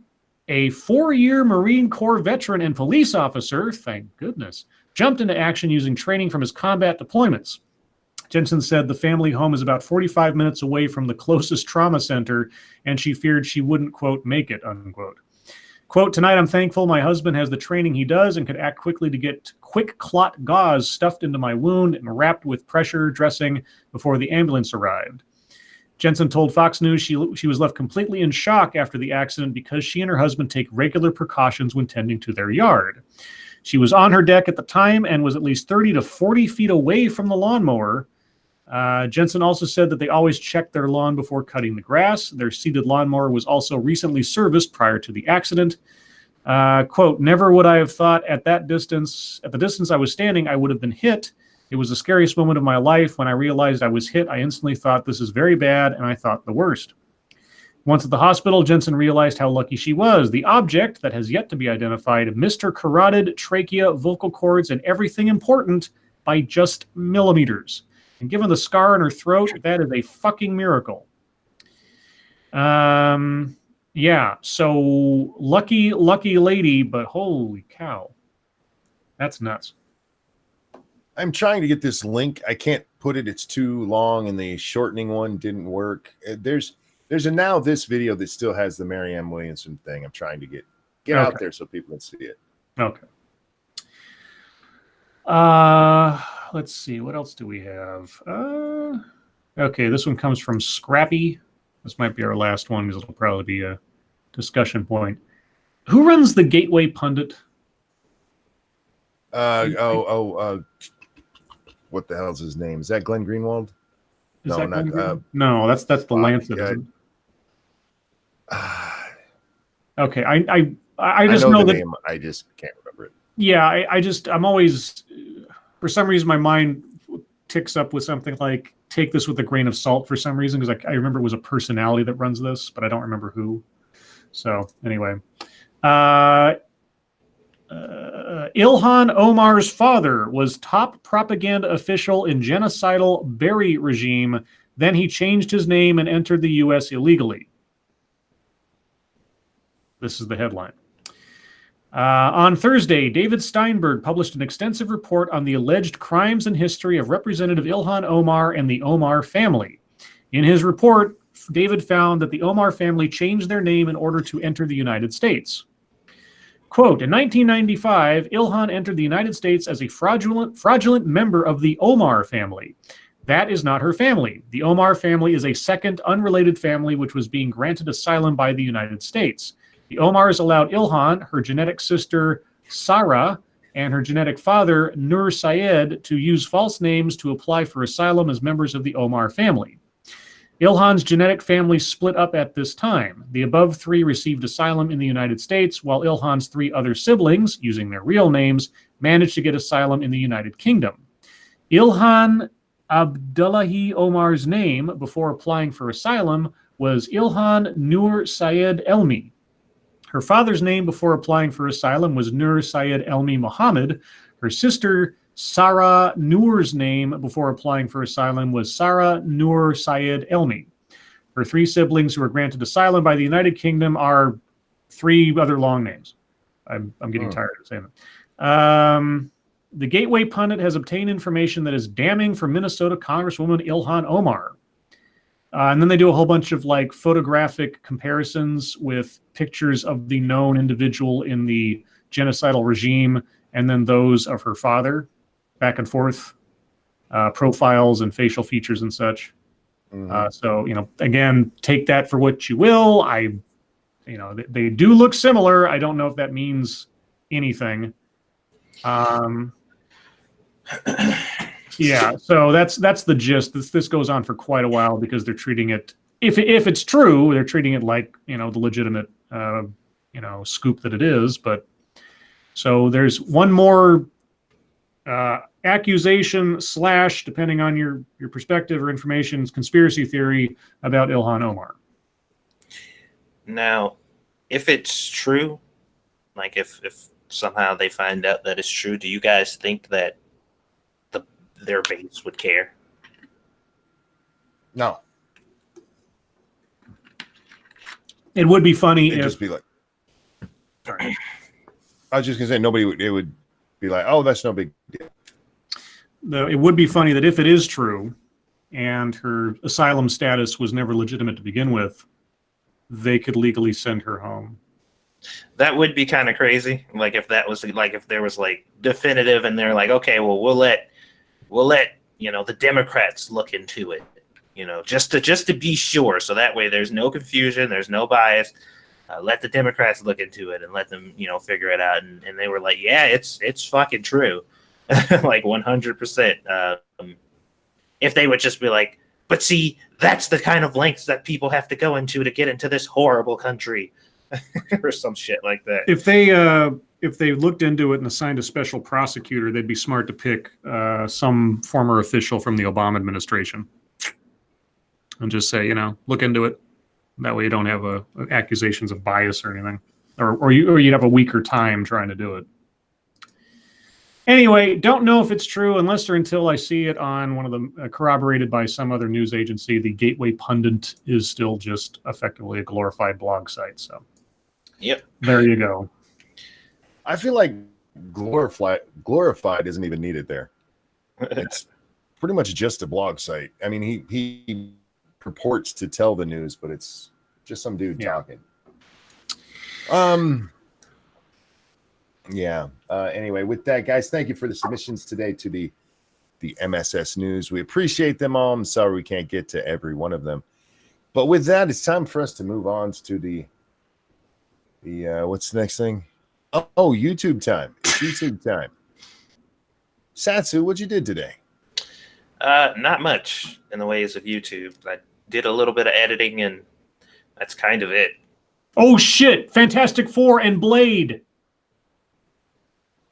a 4-year Marine Corps veteran and police officer, thank goodness, jumped into action using training from his combat deployments. Jensen said the family home is about 45 minutes away from the closest trauma center, and she feared she wouldn't, quote, make it, unquote. Quote, tonight I'm thankful my husband has the training he does and could act quickly to get quick clot gauze stuffed into my wound and wrapped with pressure dressing before the ambulance arrived. Jensen told Fox News she was left completely in shock after the accident because she and her husband take regular precautions when tending to their yard. She was on her deck at the time and was at least 30 to 40 feet away from the lawnmower. Jensen also said that they always check their lawn before cutting the grass. Their seated lawnmower was also recently serviced prior to the accident. Quote, never would I have thought at the distance I was standing, I would have been hit. It was the scariest moment of my life. When I realized I was hit, I instantly thought this is very bad, and I thought the worst. Once at the hospital, Jensen realized how lucky she was. The object that has yet to be identified missed her carotid, trachea, vocal cords, and everything important by just millimeters. And given the scar in her throat, that is a fucking miracle. Yeah, so lucky lady, but holy cow. That's nuts. I'm trying to get this link. I can't put it. It's too long, and the shortening one didn't work. There's a now this video that still has the Marianne Williamson thing. I'm trying to get out there so people can see it. Okay. Let's see. What else do we have? Okay, this one comes from Scrappy. This might be our last one because it'll probably be a discussion point. Who runs the Gateway Pundit? What the hell's his name? Is that Glenn Greenwald? No, that's the Lancet. Okay, I just know that name. I just can't remember it. Yeah, I'm always, for some reason, my mind ticks up with something like, take this with a grain of salt for some reason, because I remember it was a personality that runs this, but I don't remember who. So anyway. Ilhan Omar's father was top propaganda official in genocidal Berry regime. Then he changed his name and entered the U.S. illegally. This is the headline. On Thursday, David Steinberg published an extensive report on the alleged crimes and history of Representative Ilhan Omar and the Omar family. In his report, David found that the Omar family changed their name in order to enter the United States. Quote, in 1995, Ilhan entered the United States as a fraudulent member of the Omar family. That is not her family. The Omar family is a second, unrelated family which was being granted asylum by the United States. The Omars allowed Ilhan, her genetic sister Sarah, and her genetic father Nur Sayed to use false names to apply for asylum as members of the Omar family. Ilhan's genetic family split up at this time. The above three received asylum in the United States, while Ilhan's three other siblings, using their real names, managed to get asylum in the United Kingdom. Ilhan Abdullahi Omar's name before applying for asylum was Ilhan Nur Sayed Elmi. Her father's name before applying for asylum was Nur Sayed Elmi Mohammed. Her sister Sarah Noor's name before applying for asylum was Sarah Noor Sayed Elmi. Her three siblings who were granted asylum by the United Kingdom are three other long names. I'm getting tired of saying that. The Gateway Pundit has obtained information that is damning for Minnesota Congresswoman Ilhan Omar. And then they do a whole bunch of like photographic comparisons with pictures of the known individual in the genocidal regime and then those of her father, back and forth, profiles and facial features and such. So, again, take that for what you will. They do look similar. I don't know if that means anything. Yeah, so that's the gist. This goes on for quite a while because they're treating it, if it's true, they're treating it like, the legitimate, scoop that it is. But so there's one more accusation / depending on your perspective or information, conspiracy theory about Ilhan Omar. Now, if it's true, like if somehow they find out that it's true, do you guys think that their base would care? No. It would be funny It'd if just be like, sorry. I was just gonna say it would be like, oh, that's no big deal. It would be funny that if it is true and her asylum status was never legitimate to begin with, they could legally send her home. That would be kind of crazy. Like if that was like, if there was like definitive and they're like, okay, well, we'll let the Democrats look into it, just to be sure. So that way there's no confusion, there's no bias. Let the Democrats look into it and let them, figure it out. And they were like, yeah, it's fucking true. Like 100%. If they would just be like, but see, that's the kind of lengths that people have to go into to get into this horrible country or some shit like that. If they looked into it and assigned a special prosecutor, they'd be smart to pick some former official from the Obama administration and just say, look into it. That way you don't have accusations of bias or anything, or you'd have a weaker time trying to do it. Anyway, don't know if it's true unless or until I see it on one of them corroborated by some other news agency. The Gateway Pundit is still just effectively a glorified blog site. So, yep, there you go. I feel like glorified isn't even needed there. It's pretty much just a blog site. I mean, he purports to tell the news, but it's just some dude talking. Anyway, with that, guys, thank you for the submissions today to the MSS News. We appreciate them all. I'm sorry we can't get to every one of them. But with that, it's time for us to move on to the what's the next thing? Oh, YouTube time. It's YouTube time. Satsu, what you did today? Not much in the ways of YouTube. I did a little bit of editing, and that's kind of it. Oh, shit. Fantastic Four and Blade.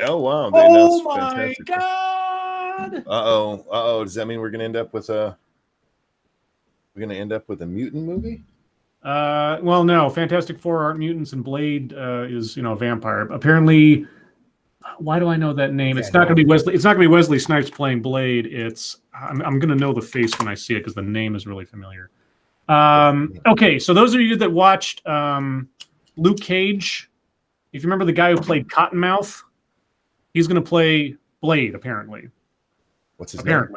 Oh, wow. Oh, my God. God. Uh-oh. Does that mean we're going to end up with a mutant movie? Well, no. Fantastic Four aren't mutants, and Blade is, a vampire. Apparently, why do I know that name? It's not going to be Wesley. It's not going to be Wesley Snipes playing Blade. I'm going to know the face when I see it because the name is really familiar. Okay, so those of you that watched Luke Cage, if you remember the guy who played Cottonmouth, he's going to play Blade, apparently. What's his name?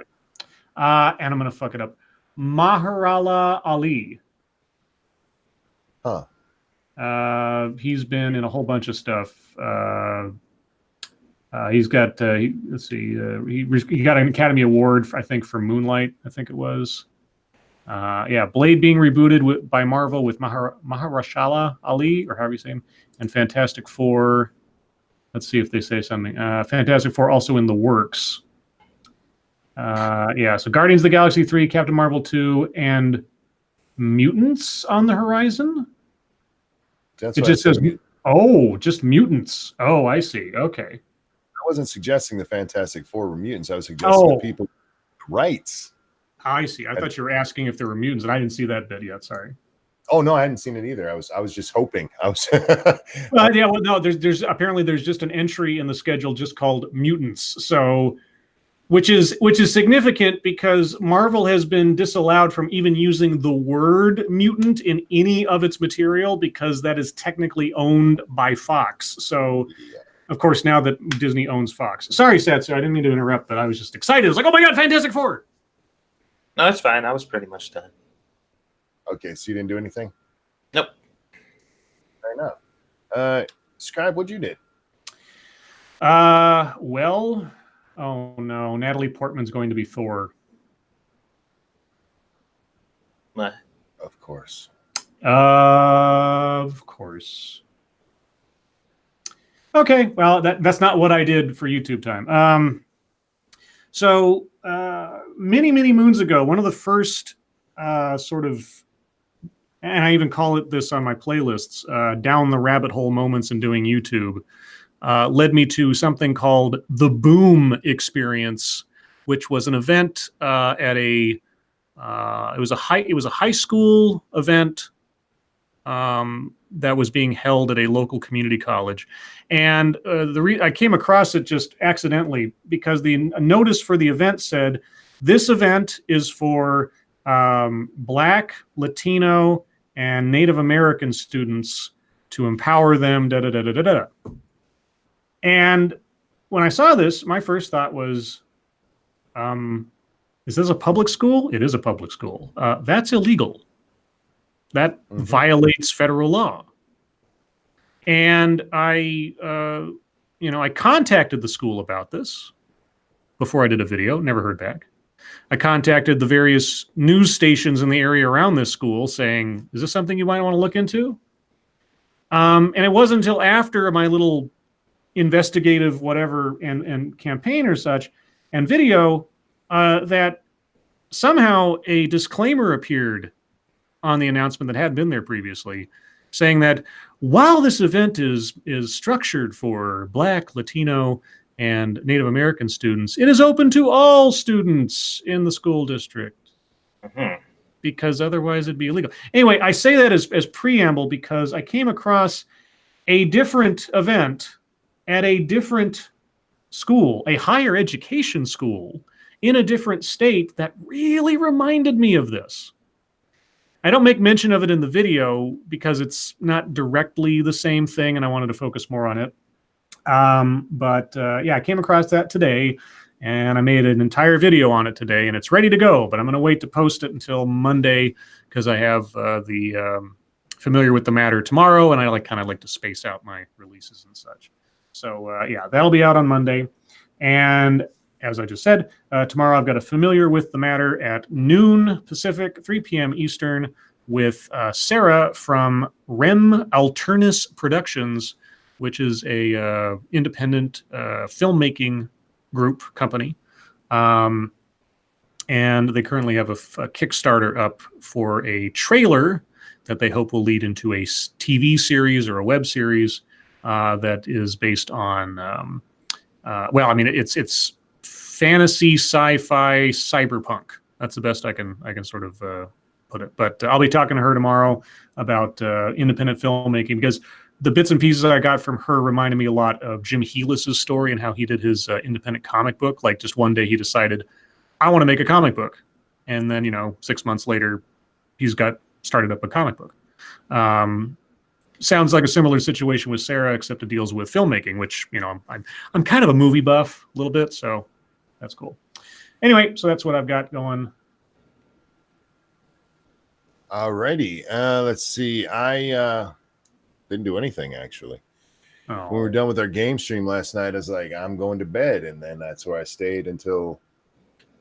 And I'm going to fuck it up. Mahershala Ali. Huh. He's been in a whole bunch of stuff. He's got, let's see, he got an Academy Award, I think, for Moonlight, I think it was. Blade being rebooted by Marvel with Mahershala Ali, or however you say him, and Fantastic Four. Let's see if they say something. Fantastic Four also in the works. So Guardians of the Galaxy 3, Captain Marvel 2, and Mutants on the horizon? It just says, just Mutants. Oh, I see. Okay. I wasn't suggesting the Fantastic Four were mutants. I was suggesting the people rights. I see. I thought you were asking if there were mutants, and I didn't see that bit yet. Sorry. Oh no, I hadn't seen it either. I was just hoping. There's apparently just an entry in the schedule just called Mutants. So, which is significant because Marvel has been disallowed from even using the word mutant in any of its material because that is technically owned by Fox. So, of course, now that Disney owns Fox. Sorry, Satsu, I didn't mean to interrupt, but I was just excited. I was like, oh my God, Fantastic Four. No, that's fine. I was pretty much done. Okay, so you didn't do anything? Nope. Fair enough. Scribe, what'd you do? Well, oh no, Natalie Portman's going to be Thor. What? Of course. Of course. Okay, well, that's not what I did for YouTube time. So many moons ago, one of the first sort of, and I even call it this on my playlists, down the rabbit hole moments in doing YouTube, led me to something called the Boom Experience, which was an event at it was a high school event that was being held at a local community college. And I came across it just accidentally because the notice for the event said, this event is for Black, Latino, and Native American students to empower them, da-da-da-da-da-da. And when I saw this, my first thought was, is this a public school? It is a public school. That's illegal. That violates federal law. And I contacted the school about this before I did a video, never heard back. I contacted the various news stations in the area around this school saying, is this something you might want to look into? And it wasn't until after my little investigative whatever and campaign or such and video that somehow a disclaimer appeared on the announcement that had been there previously, saying that while this event is structured for Black, Latino, and Native American students, it is open to all students in the school district, because otherwise it'd be illegal. Anyway, I say that as preamble because I came across a different event at a different school, a higher education school in a different state that really reminded me of this. I don't make mention of it in the video because it's not directly the same thing and I wanted to focus more on it. I came across that today and I made an entire video on it today and it's ready to go, but I'm going to wait to post it until Monday because I have the Familiar with the Matter tomorrow and I kind of like to space out my releases and such. So that'll be out on Monday. And as I just said, tomorrow I've got a Familiar with the Matter at noon Pacific, 3 p.m. Eastern with Sarah from Rem Alternus Productions, which is a independent filmmaking group company. And they currently have a Kickstarter up for a trailer that they hope will lead into a TV series or a web series that is based on, it's fantasy, sci-fi, cyberpunk. That's the best I can sort of put it. But I'll be talking to her tomorrow about independent filmmaking, because the bits and pieces that I got from her reminded me a lot of Jim Helis's story and how he did his independent comic book. Like, just one day he decided, I want to make a comic book. And then, 6 months later, he's started up a comic book. Sounds like a similar situation with Sarah, except it deals with filmmaking, which, I'm kind of a movie buff a little bit, so that's cool. Anyway, so that's what I've got going. Alrighty. Let's see. I didn't do anything, actually. Oh. When we were done with our game stream last night, I was like, I'm going to bed. And then that's where I stayed until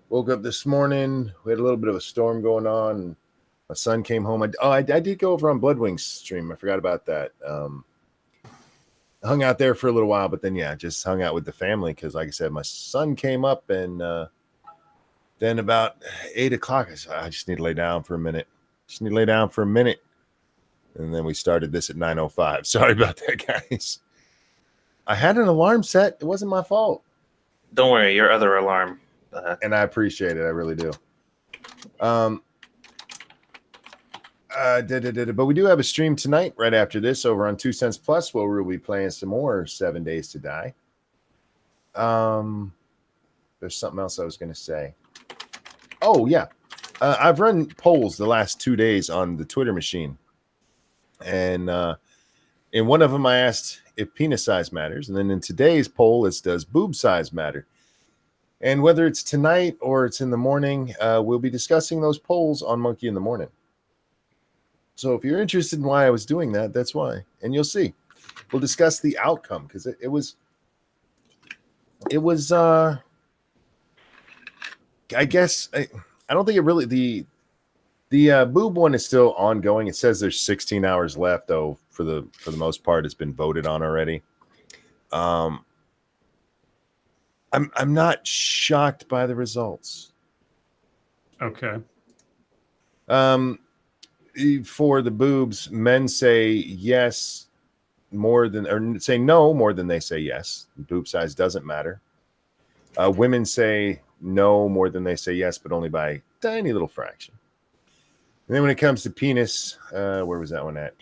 woke up this morning. We had a little bit of a storm going on. My son came home. I did go over on Bloodwing's stream. I forgot about that. Hung out there for a little while, but then, just hung out with the family because, like I said, my son came up, and then about 8 o'clock, I said, I just need to lay down for a minute. And then we started this at 9:05. Sorry about that, guys. I had an alarm set. It wasn't my fault. Don't worry, your other alarm. And I appreciate it. I really do. But we do have a stream tonight right after this over on 2 Cents Plus, where we'll be playing some more 7 Days to Die. There's something else I was going to say. Oh, yeah. I've run polls the last 2 days on the Twitter machine. And in one of them, I asked if penis size matters. And then in today's poll, it's does boob size matter? And whether it's tonight or it's in the morning, we'll be discussing those polls on Monkey in the Morning. So if you're interested in why I was doing that, that's why. And you'll see. We'll discuss the outcome, because it was I guess I don't think it really the boob one is still ongoing. It says there's 16 hours left, though. For the most part, it's been voted on already. I'm not shocked by the results. Okay. For the boobs, men say yes more than, or say no more than they say yes. Boob size doesn't matter. Women say no more than they say yes, but only by a tiny little fraction. And then when it comes to penis, where was that one at?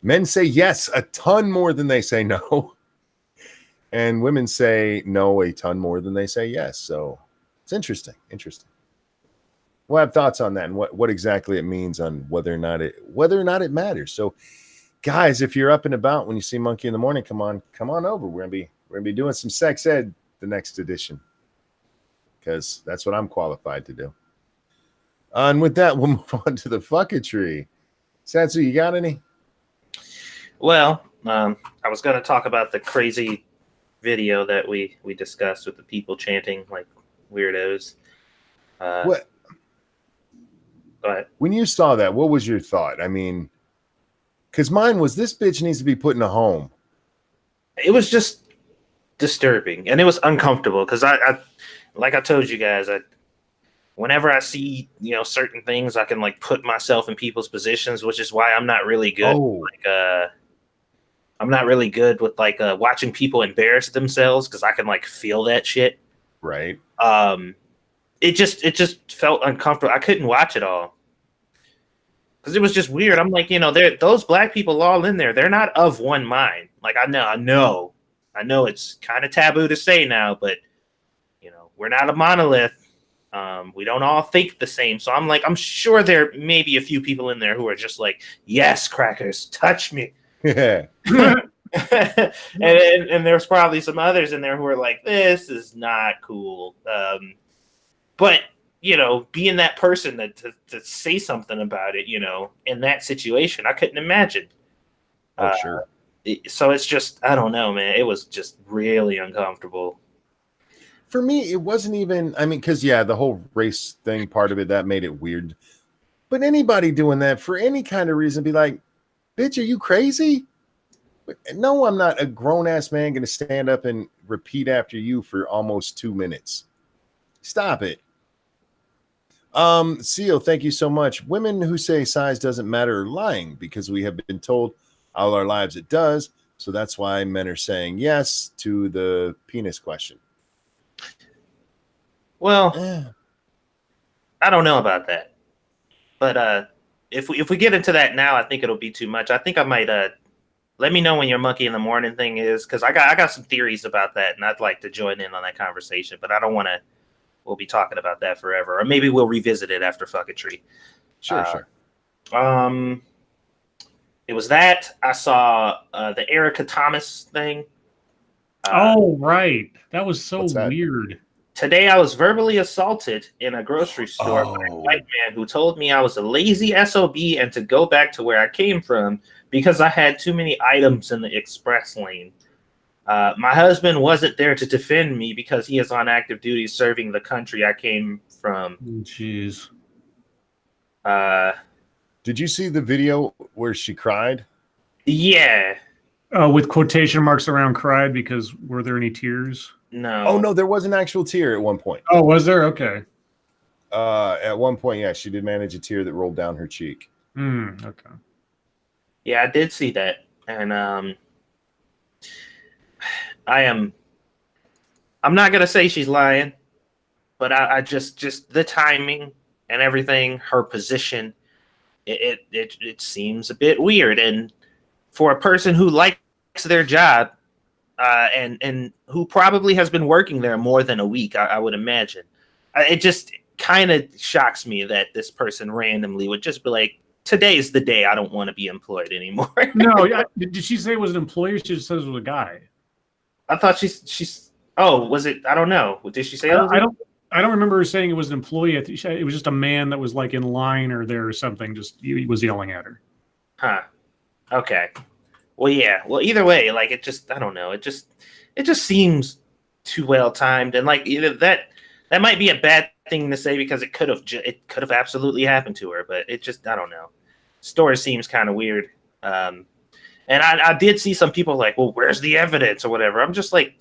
Men say yes a ton more than they say no. And women say no a ton more than they say yes. So it's interesting. We'll have thoughts on that and what exactly it means on whether or not it matters. So, guys, if you're up and about when you see Monkey in the Morning, come on over. We're gonna be doing some sex ed the next edition, because that's what I'm qualified to do. And with that, we'll move on to the fucketry. Satsu, you got any? Well, I was going to talk about the crazy video that we discussed with the people chanting like weirdos. What? Go ahead. When you saw that, what was your thought? I mean, because mine was, this bitch needs to be put in a home. It was just disturbing, and it was uncomfortable because I like I told you guys, whenever I see certain things, I can like put myself in people's positions, which is why I'm not really good. I'm not really good with watching people embarrass themselves, because I can like feel that shit. Right. It just felt uncomfortable. I couldn't watch it all because it was just weird. I'm like, those black people all in there, they're not of one mind. Like I know it's kind of taboo to say now, but we're not a monolith. We don't all think the same. So I'm like, I'm sure there may be a few people in there who are just like, yes, crackers, touch me. Yeah. and there's probably some others in there who are like, this is not cool. But being that person to say something about it, in that situation, I couldn't imagine. Oh, sure. So it's just, I don't know, man. It was just really uncomfortable. For me, it wasn't even, because, the whole race thing, part of it, that made it weird. But anybody doing that for any kind of reason, be like, bitch, are you crazy? No, I'm not a grown-ass man going to stand up and repeat after you for almost 2 minutes. Stop it. Seal, thank you so much. Women who say size doesn't matter are lying, because we have been told all our lives it does. So that's why men are saying yes to the penis question. Well, I don't know about that. But if we get into that now, I think it'll be too much. I think I might let me know when your monkey in the morning thing is, because I got some theories about that, and I'd like to join in on that conversation. But I don't want to. We'll be talking about that forever, or maybe we'll revisit it after Fucketry. Sure. It was that I saw the Erica Thomas thing. Oh, right. That was so weird. Today, I was verbally assaulted in a grocery store by a white man who told me I was a lazy SOB and to go back to where I came from because I had too many items in the express lane. My husband wasn't there to defend me because he is on active duty serving the country I came from. Jeez. Did you see the video where she cried? Yeah. With quotation marks around cried because were there any tears? No. Oh, no, there was an actual tear at one point. Oh, was there? Okay. At one point, yeah, she did manage a tear that rolled down her cheek. Okay. Yeah, I did see that. And I'm not going to say she's lying, but I just the timing and everything, her position, it seems a bit weird. And for a person who likes their job, and who probably has been working there more than a week, I would imagine. It just kind of shocks me that this person randomly would just be like, today's the day I don't want to be employed anymore. No, did she say it was an employee or she just says it was a guy? I thought she's was it? I don't know. Did she say I don't remember her saying it was an employee. I think it was just a man that was like in line or there or something. Just he was yelling at her. Huh. Okay. Well, yeah. Well, either way, like I don't know. It just seems too well timed, and like either that might be a bad thing to say because it could have absolutely happened to her, but it just I don't know. Story seems kind of weird. And I did see some people like, well, where's the evidence or whatever. I'm just like,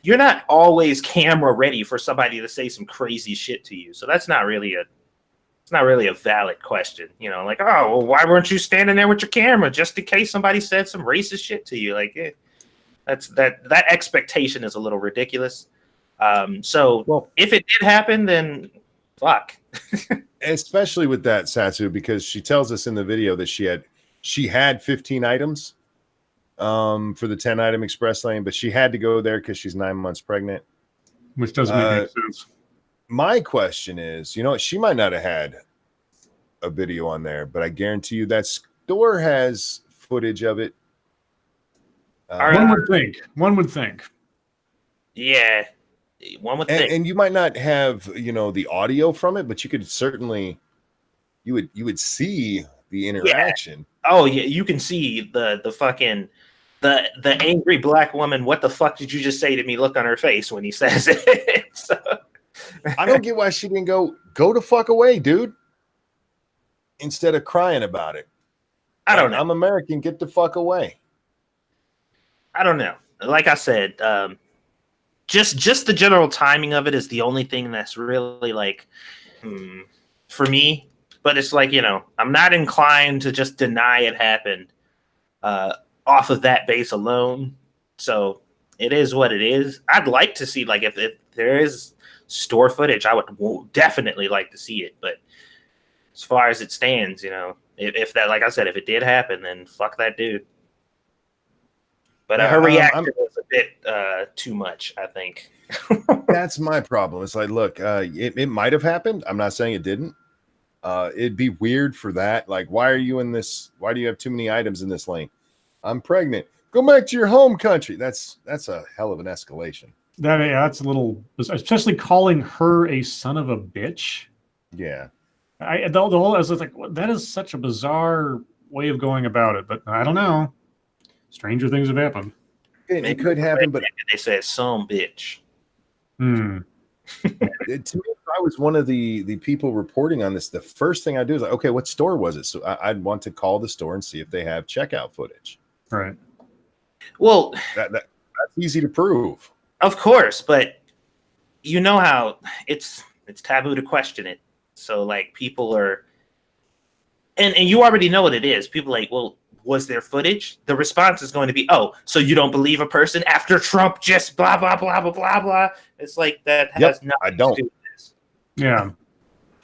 you're not always camera ready for somebody to say some crazy shit to you, so that's not really a valid question, like, oh, well, why weren't you standing there with your camera just in case somebody said some racist shit to you? Like, that expectation is a little ridiculous. So if it did happen, then fuck. Especially with that, Satsu, because she tells us in the video that she had 15 items for the 10-item express lane, but she had to go there because she's 9 months pregnant. Which doesn't make any sense. My question is, she might not have had a video on there, but I guarantee you that store has footage of it. One would think. Yeah, one would think. And you might not have, the audio from it, but you could certainly, you would see the interaction. Yeah. Oh yeah, you can see the fucking the angry black woman. What the fuck did you just say to me? Look on her face when he says it. So. I don't get why she didn't go the fuck away, dude. Instead of crying about it. I don't know. I'm American. Get the fuck away. I don't know. Like I said, just the general timing of it is the only thing that's really like for me. But it's like, I'm not inclined to just deny it happened off of that base alone. So it is what it is. I'd like to see, like, if there is store footage, I would definitely like to see it. But as far as it stands, if that, like I said, if it did happen, then fuck that dude. But her reaction was a bit too much, I think. That's my problem. It's like, look, it might have happened. I'm not saying it didn't. It'd be weird for that. Like, why are you in this? Why do you have too many items in this lane? I'm pregnant. Go back to your home country. That's a hell of an escalation. That's a little, especially calling her a son of a bitch. Yeah. I was like, that is such a bizarre way of going about it. But I don't know. Stranger things have happened. It could happen, but they said some bitch. To me, if I was one of the people reporting on this, the first thing I do is like, okay, what store was it? So I'd want to call the store and see if they have checkout footage. Right. Well, that's easy to prove. Of course, but you know how it's taboo to question it. So like people are, and you already know what it is. People are like, well, was there footage? The response is going to be, oh, so you don't believe a person after Trump just blah blah blah blah blah blah. It's like that has nothing to do with this. Yeah.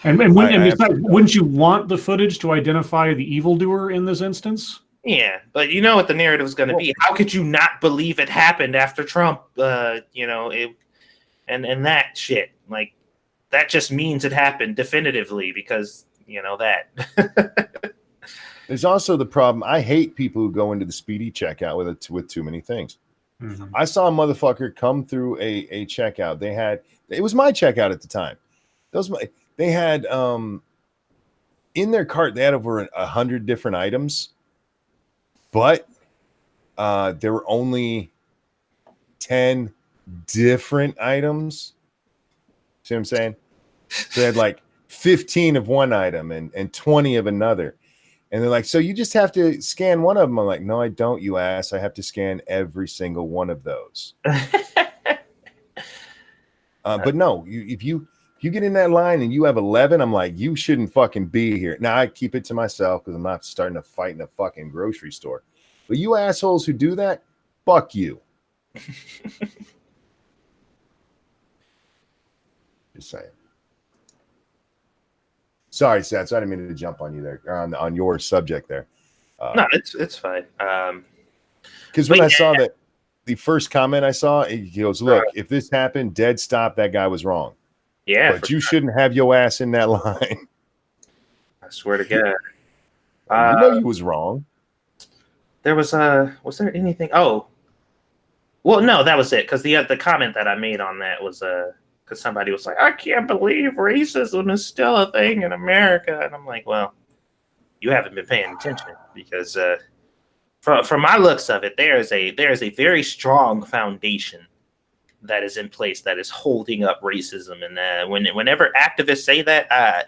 And besides, wouldn't you want the footage to identify the evildoer in this instance? Yeah, but you know what the narrative is going to be. How could you not believe it happened after Trump? And that shit. Like, that just means it happened definitively because that. There's also the problem. I hate people who go into the speedy checkout with too many things. Mm-hmm. I saw a motherfucker come through a checkout. It was my checkout at the time. They had in their cart, they had over 100 different items, but there were only 10 different items. See what I'm saying? So they had like 15 of one item and 20 of another. And they're like, so you just have to scan one of them. I'm like, no, I don't, you ass. I have to scan every single one of those. But no, if you get in that line and you have 11, I'm like, you shouldn't fucking be here. Now I keep it to myself because I'm not starting to fight in a fucking grocery store. But you assholes who do that, fuck you. Just saying. Sorry, Satsu, I didn't mean to jump on you there, on your subject there. No, it's fine. Because when I saw that, the first comment I saw, he goes, look, if this happened, dead stop, that guy was wrong. Yeah. But you shouldn't have your ass in that line. I swear to God. You know you was wrong. There was there anything? Oh. Well, no, that was it. Because the comment that I made on that was because somebody was like, I can't believe racism is still a thing in America. And I'm like, well, you haven't been paying attention because from my looks of it, there is a very strong foundation that is in place that is holding up racism. And whenever activists say that,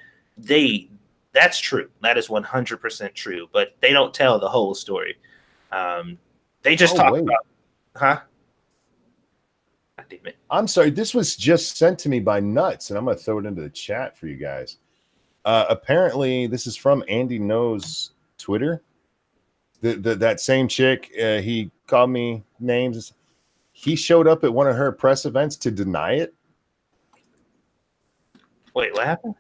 that's true. That is 100% true. But they don't tell the whole story. They just talk about, huh? Damn it. I'm sorry. This was just sent to me by Nuts, and I'm going to throw it into the chat for you guys. Apparently, this is from Andy Knows Twitter. That same chick, he called me names. He showed up at one of her press events to deny it. Wait, what happened?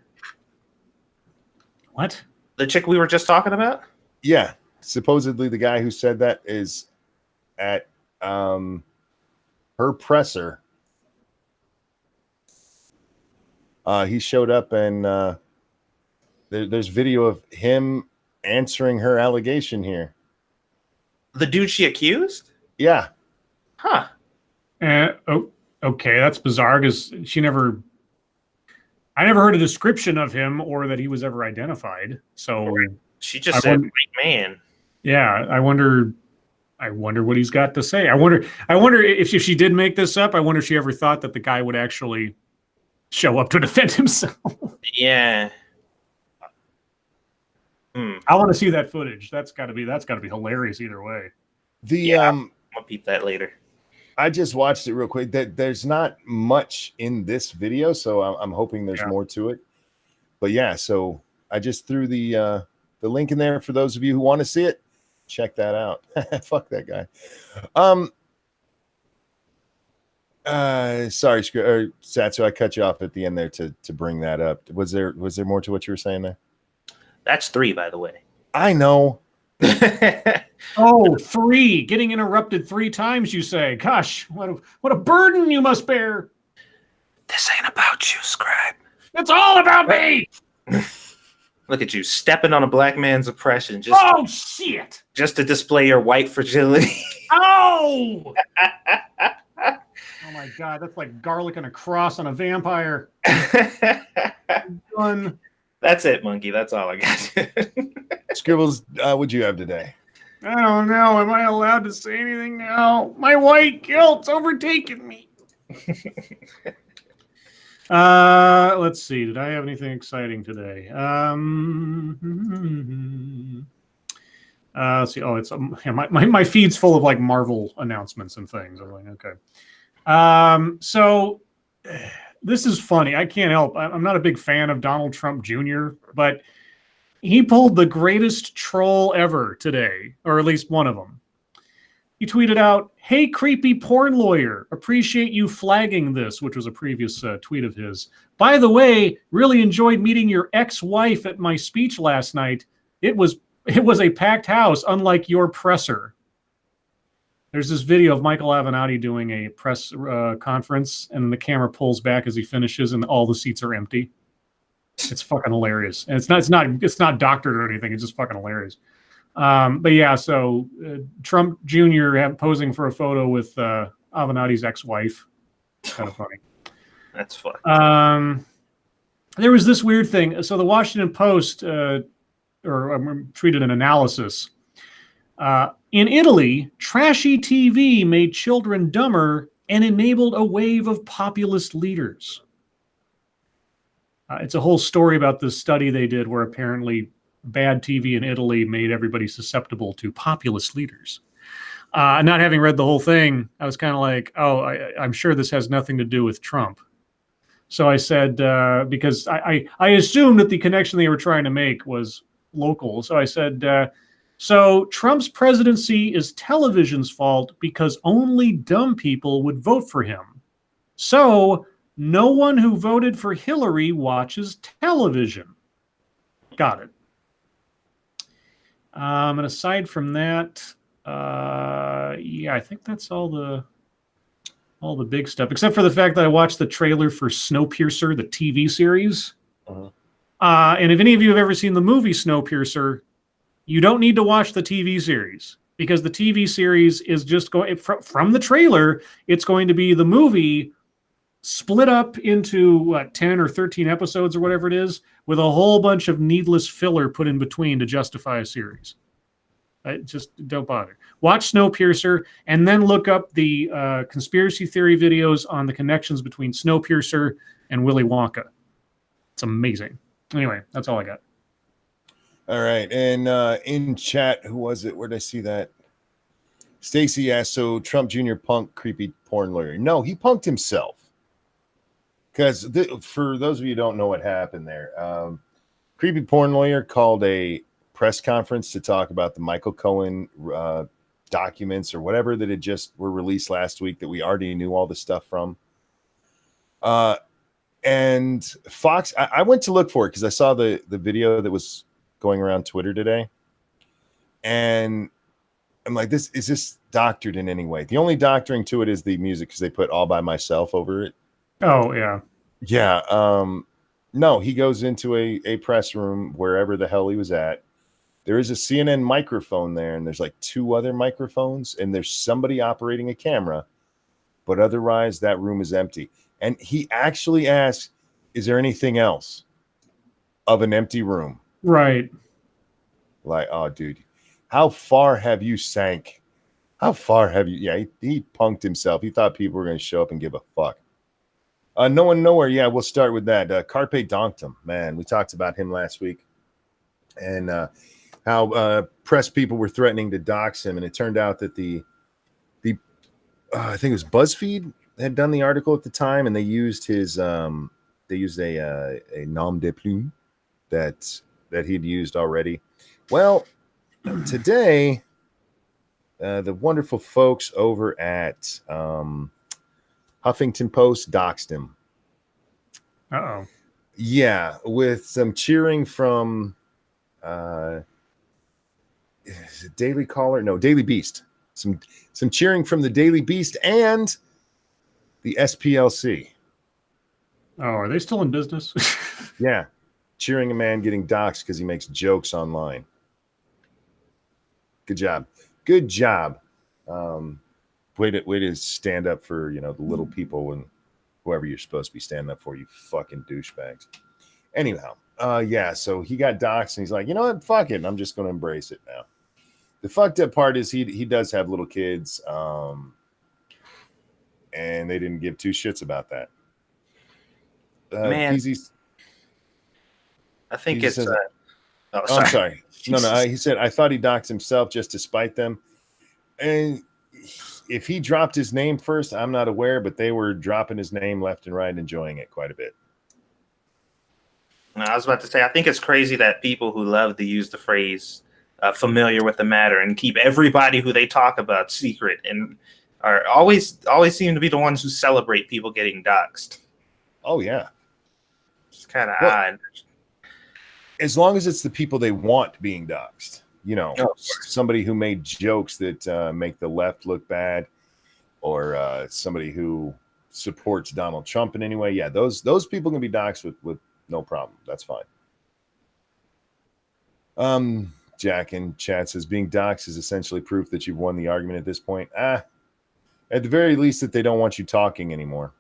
What? The chick we were just talking about? Yeah. Supposedly the guy who said that is at her presser. He showed up and there's video of him answering her allegation here. The dude she accused? Yeah. Huh. Okay, that's bizarre because I never heard a description of him or that he was ever identified. So she just said white man. Yeah, I wonder what he's got to say. I wonder if she did make this up. I wonder if she ever thought that the guy would actually show up to defend himself. Yeah. I want to see that footage. That's got to be hilarious either way. I'll peep that later. I just watched it real quick. There's not much in this video, so I'm hoping there's more to it. But yeah, so I just threw the link in there for those of you who want to see it. Check that out. Fuck that guy. Sorry, Satsu, I cut you off at the end there to bring that up. Was there more to what you were saying there? That's 3, by the way. I know. Oh, 3. Getting interrupted 3 times, you say. Gosh, what a burden you must bear. This ain't about you, Scribe. It's all about me. Look at you stepping on a black man's oppression. Shit. Just to display your white fragility. Oh! Oh my God, that's like garlic and a cross on a vampire. Done. That's it, Monkey. That's all I got. Scribbles, what'd you have today? I don't know. Am I allowed to say anything now? My white guilt's overtaken me. Let's see. Did I have anything exciting today? Let's see. Oh, it's my feed's full of like Marvel announcements and things. I'm like, okay. So this is funny. I can't help. I'm not a big fan of Donald Trump Jr., but he pulled the greatest troll ever today, or at least one of them. he tweeted out, "Hey, creepy porn lawyer, appreciate you flagging this," which was a previous tweet of his. "By the way, really enjoyed meeting your ex-wife at my speech last night. It was a packed house, unlike your presser." There's this video of Michael Avenatti doing a press conference, and the camera pulls back as he finishes, and all the seats are empty. It's fucking hilarious, and it's not doctored or anything. It's just fucking hilarious. But yeah, so Trump Jr. posing for a photo with Avenatti's ex-wife. Kind of funny. That's fun. There was this weird thing. So the Washington Post treated an analysis. In Italy, trashy TV made children dumber and enabled a wave of populist leaders. It's a whole story about this study they did where apparently bad TV in Italy made everybody susceptible to populist leaders. Not having read the whole thing, I was kind of like, oh, I'm sure this has nothing to do with Trump. So I said, because I assumed that the connection they were trying to make was local. So I said, so Trump's presidency is television's fault because only dumb people would vote for him. So no one who voted for Hillary watches television. Got it. And aside from that, yeah, I think that's all the big stuff, except for the fact that I watched the trailer for Snowpiercer, the TV series. And if any of you have ever seen the movie Snowpiercer, you don't need to watch the TV series, because the TV series is just going from the trailer. It's going to be the movie split up into 10 or 13 episodes or whatever it is, with a whole bunch of needless filler put in between to justify a series. Just don't bother. Watch Snowpiercer and then look up the conspiracy theory videos on the connections between Snowpiercer and Willy Wonka. It's amazing. Anyway, that's all I got. All right. And in chat, who was it? Where did I see that? Stacy asked, so Trump Jr. punked creepy porn lawyer. No, he punked himself. Because for those of you who don't know what happened there, creepy porn lawyer called a press conference to talk about the Michael Cohen documents or whatever that had just were released last week that we already knew all the stuff from. And Fox, I went to look for it because I saw the video that was going around Twitter today. And I'm like, is this doctored in any way? The only doctoring to it is the music, because they put All By Myself over it. Oh, yeah. Yeah. No, he goes into a press room wherever the hell he was at. There is a CNN microphone there, and there's like 2 other microphones, and there's somebody operating a camera, but otherwise that room is empty. And he actually asked, is there anything else of an empty room? Right. Like, oh, dude, how far have you sank? How far have you? Yeah, he punked himself. He thought people were going to show up and give a fuck. No One Nowhere. Yeah, we'll start with that. Carpe Donktum, man. We talked about him last week, and how press people were threatening to dox him, and it turned out that the I think it was BuzzFeed had done the article at the time, and they used his a nom de plume that he'd used already. Well, today the wonderful folks over at Huffington Post doxed him. Uh-oh. Yeah, with some cheering from is it Daily Caller? No, Daily Beast. Some cheering from the Daily Beast and the SPLC. Oh, are they still in business? Yeah, cheering a man getting doxxed because he makes jokes online. Good job. Good job. Way to stand up for, the little people and whoever you're supposed to be standing up for, you fucking douchebags. Anyhow, yeah, so he got doxxed and he's like, you know what? Fuck it. I'm just going to embrace it now. The fucked up part is he does have little kids, and they didn't give 2 shits about that. Man, I think it's. Says, oh, I'm sorry. No, he said, I thought he doxed himself just to spite them. And if he dropped his name first, I'm not aware, but they were dropping his name left and right, enjoying it quite a bit. I was about to say, I think it's crazy that people who love to use the phrase familiar with the matter and keep everybody who they talk about secret, and are always seem to be the ones who celebrate people getting doxxed. Oh yeah, it's kind of odd. As long as it's the people they want being doxxed, somebody who made jokes that make the left look bad, or somebody who supports Donald Trump in any way. Yeah, those people can be doxxed with no problem. That's fine. Jack in chat says being doxxed is essentially proof that you've won the argument at this point. At the very least, that they don't want you talking anymore.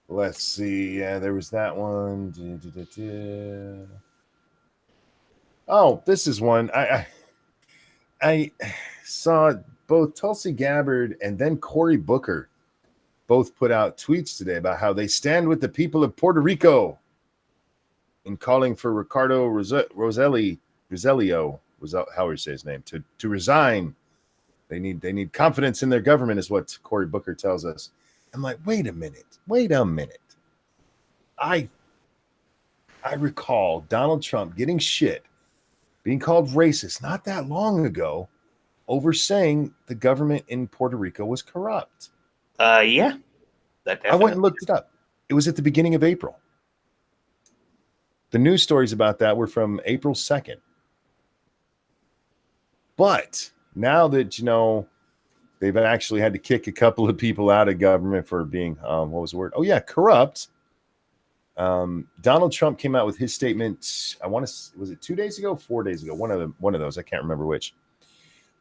Let's see. Yeah, there was that one. Oh, this is one. I saw both Tulsi Gabbard and then Cory Booker both put out tweets today about how they stand with the people of Puerto Rico in calling for Ricardo Roselio, however you say his name, to resign. They need confidence in their government, is what Cory Booker tells us. I'm like, wait a minute. I recall Donald Trump getting shit, being called racist not that long ago over saying the government in Puerto Rico was corrupt. Yeah. I went and looked it up. It was at the beginning of April. The news stories about that were from April 2nd. But now that, they've actually had to kick a couple of people out of government for being, what was the word? Oh, yeah, corrupt. Donald Trump came out with his statement. Was it 2 days ago, 4 days ago? One of those. I can't remember which.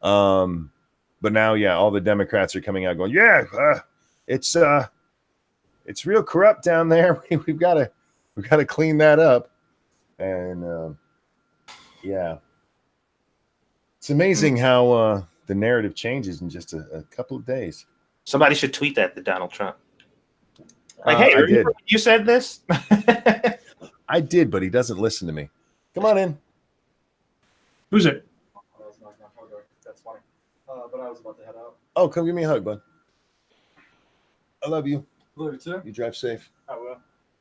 But now, yeah, all the Democrats are coming out going, yeah, it's real corrupt down there. We've got to clean that up. And yeah, it's amazing how the narrative changes in just a couple of days. Somebody should tweet that to Donald Trump. Like, hey, I did. You said this? I did, but he doesn't listen to me. Come on in. Who's it? That's funny. But I was about to head out. Oh, come give me a hug, bud. I love you. Love you too. You drive safe. I will.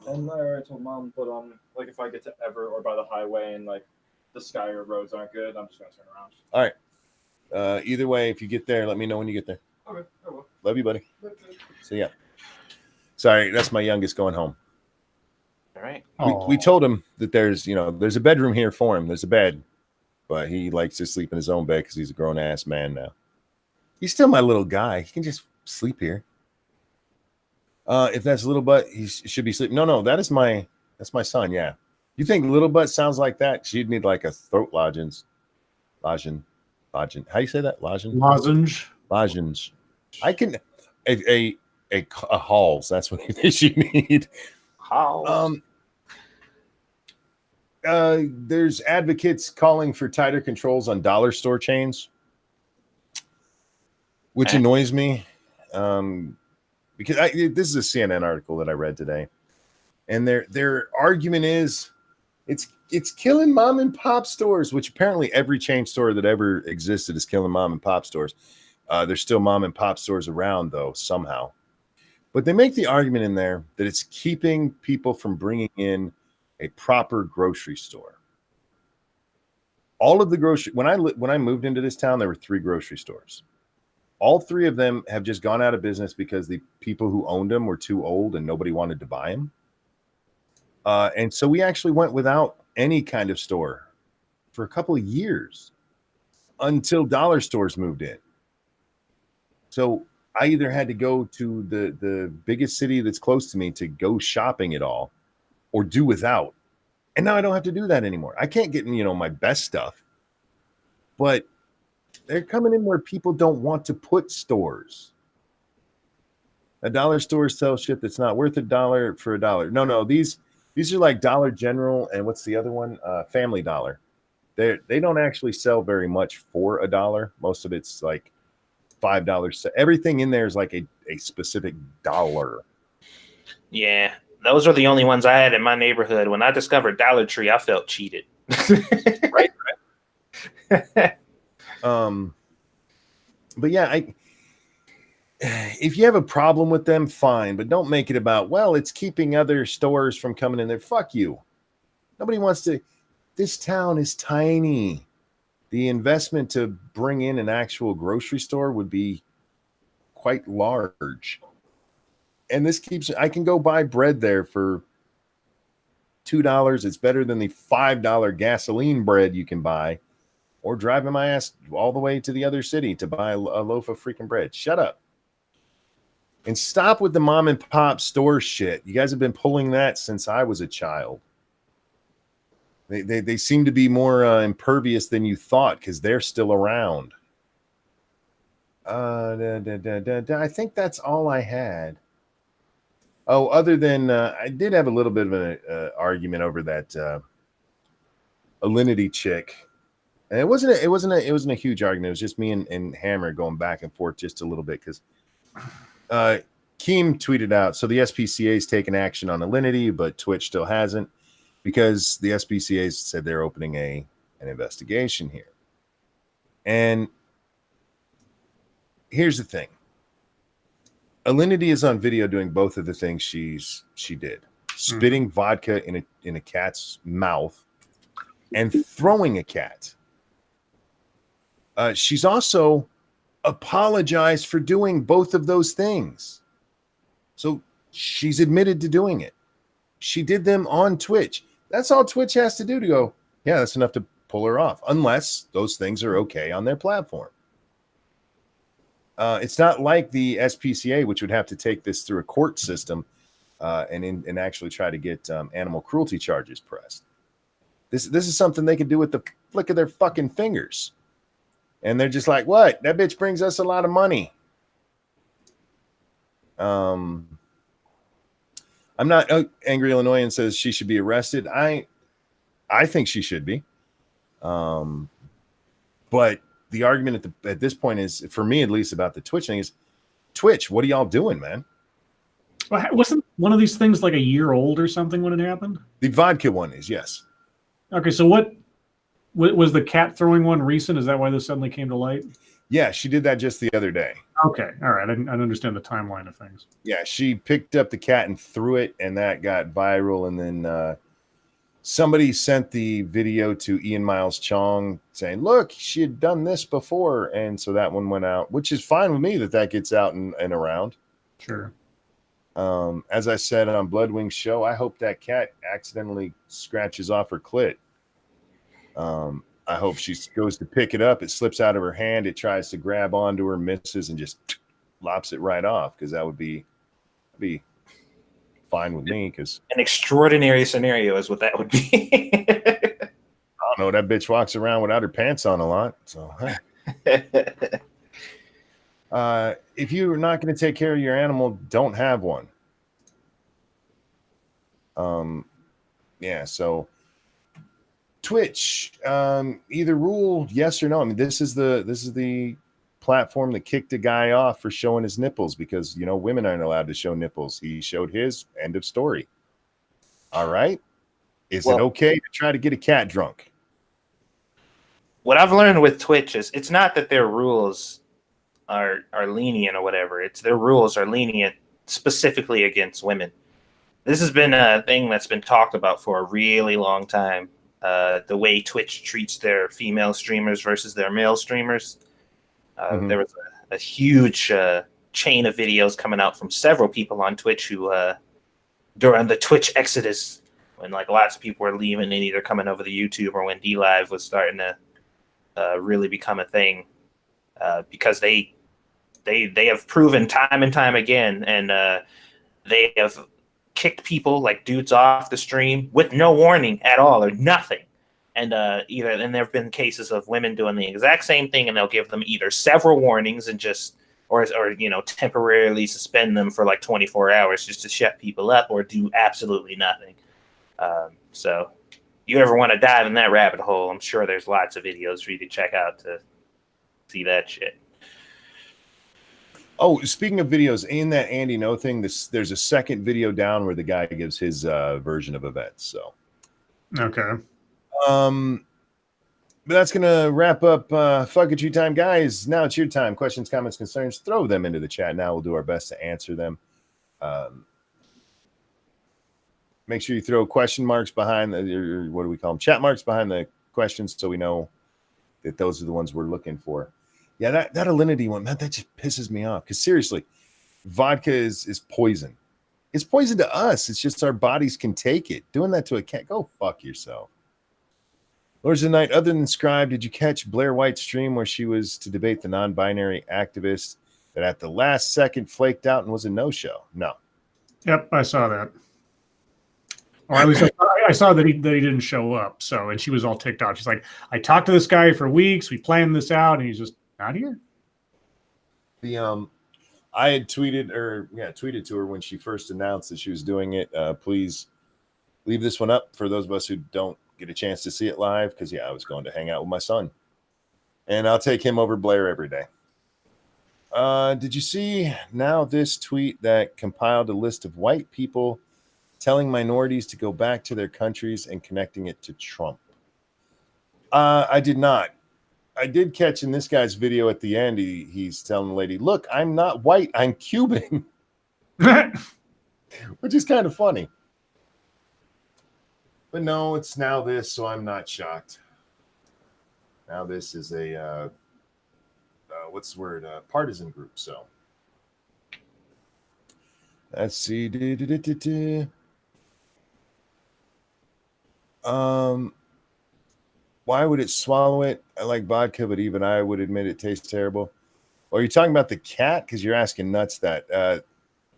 And I already told Mom, but like if I get to Everett or by the highway and like the sky or roads aren't good, I'm just gonna turn around. All right. Either way, if you get there, let me know when you get there. Okay, I will. Love you, buddy. See ya. Sorry, that's my youngest going home. All right. We told him that there's a bedroom here for him. There's a bed, but he likes to sleep in his own bed because he's a grown ass man now. He's still my little guy. He can just sleep here. If that's little butt, he should be sleeping. No, that's my son. Yeah. You think little butt sounds like that? She'd need like a throat lozenge. How do you say that? Lozenge. I can a Halls. That's what she need. Halls. There's advocates calling for tighter controls on dollar store chains, which annoys me. Because this is a CNN article that I read today, and their argument is it's killing mom and pop stores, which apparently every chain store that ever existed is killing mom and pop stores. There's still mom and pop stores around though somehow, but they make the argument in there that it's keeping people from bringing in a proper grocery store. All of the when I moved into this town, there were 3 grocery stores. All 3 of them have just gone out of business because the people who owned them were too old and nobody wanted to buy them. And so we actually went without any kind of store for a couple of years until dollar stores moved in. So I either had to go to the biggest city that's close to me to go shopping at all or do without. And now I don't have to do that anymore. I can't get, my best stuff, but they're coming in where people don't want to put stores. A dollar store sells shit that's not worth $1 for $1. No, these are like Dollar General and what's the other one? Family Dollar. They don't actually sell very much for $1. Most of it's like $5. Everything in there is like a specific dollar. Yeah, those are the only ones I had in my neighborhood. When I discovered Dollar Tree, I felt cheated. Right. But yeah, if you have a problem with them, fine, but don't make it about, well, it's keeping other stores from coming in there. Fuck you. Nobody wants to. this town is tiny. The investment to bring in an actual grocery store would be quite large. And this keeps, I can go buy bread there for $2. It's better than the $5 gasoline bread you can buy, or driving my ass all the way to the other city to buy a loaf of freaking bread. Shut up. And stop with the mom and pop store shit. You guys have been pulling that since I was a child. They seem to be more impervious than you thought because they're still around. I think that's all I had. Oh, other than I did have a little bit of an argument over that Alinity chick, and it wasn't a huge argument. It was just me and Hammer going back and forth just a little bit because Keem tweeted out, so the SPCA has taken action on Alinity, but Twitch still hasn't, because the SPCA said they're opening an investigation here. And here's the thing. Alinity is on video doing both of the things she did. Spitting vodka in a cat's mouth and throwing a cat. She's also apologized for doing both of those things. So she's admitted to doing it. She did them on Twitch. That's all Twitch has to do to go, yeah, that's enough to pull her off, unless those things are okay on their platform. It's not like the SPCA, which would have to take this through a court system and actually try to get animal cruelty charges pressed. This is something they can do with the flick of their fucking fingers. And they're just like, what? That bitch brings us a lot of money. I'm not Angry Illinoisan says she should be arrested. I think she should be. But the argument at this point is, for me at least, about the Twitch thing is, Twitch, what are y'all doing, man? Well, wasn't one of these things like a year old or something when it happened? The vodka one is, yes. Okay, so what was the cat throwing one recent? Is that why this suddenly came to light? Yeah, she did that just the other day. Okay, all right. I didn't understand the timeline of things. Yeah, she picked up the cat and threw it, and that got viral. And then somebody sent the video to Ian Miles Chong saying, look, she had done this before. And so that one went out, which is fine with me that gets out and around. Sure. As I said on Bloodwing's show, I hope that cat accidentally scratches off her clit. I hope she goes to pick it up. It slips out of her hand. It tries to grab onto her, misses, and just lops it right off, because that would be fine with me. Because an extraordinary scenario is what that would be. I don't know. That bitch walks around without her pants on a lot. So, if you're not going to take care of your animal, don't have one. Yeah. So. Twitch, either rule yes or no. I mean, this is the platform that kicked a guy off for showing his nipples because, you know, women aren't allowed to show nipples. He showed his, end of story. All right. Is it okay to try to get a cat drunk? What I've learned with Twitch is it's not that their rules are lenient or whatever. It's their rules are lenient specifically against women. This has been a thing that's been talked about for a really long time. The way Twitch treats their female streamers versus their male streamers. There was a huge chain of videos coming out from several people on Twitch who, during the Twitch exodus, when like lots of people were leaving and either coming over to YouTube or when DLive was starting to really become a thing, because they have proven time and time again, and they have kicked people like dudes off the stream with no warning at all or nothing. And there have been cases of women doing the exact same thing, and they'll give them either several warnings and just or you know, temporarily suspend them for like 24 hours just to shut people up, or do absolutely nothing. So you ever want to dive in that rabbit hole, I'm sure there's lots of videos for you to check out to see that shit. Oh, speaking of videos, in that Andy No thing, there's a second video down where the guy gives his version of events. So, okay. But that's gonna wrap up Fuck It You time, guys. Now it's your time. Questions, comments, concerns, throw them into the chat. Now we'll do our best to answer them. Make sure you throw question marks behind the, what do we call them? Chat marks behind the questions so we know that those are the ones we're looking for. Yeah, that alinity one, man, that just pisses me off. Because seriously, vodka is poison. It's poison to us. It's just our bodies can take it. Doing that to a cat, go fuck yourself. Lords of the Night, other than Scribe, did you catch Blair White's stream where she was to debate the non-binary activist that at the last second flaked out and was a no-show? No. Yep, I saw that. Or at least I saw that he didn't show up. So, and she was all ticked off. She's like, I talked to this guy for weeks. We planned this out, and he's just not here. I had tweeted to her when she first announced that she was doing it. Please leave this one up for those of us who don't get a chance to see it live, because I was going to hang out with my son, and I'll take him over Blair every day. Did you see now this tweet that compiled a list of white people telling minorities to go back to their countries and connecting it to Trump? I did not. I did catch in this guy's video at the end, he's telling the lady, look, I'm not white, I'm Cuban. Which is kind of funny. But no, it's now this, so I'm not shocked. Now this is a, what's the word? Partisan group, so. Let's see. Why would it swallow it? I like vodka, but even I would admit it tastes terrible. Or are you talking about the cat? Because you're asking nuts that.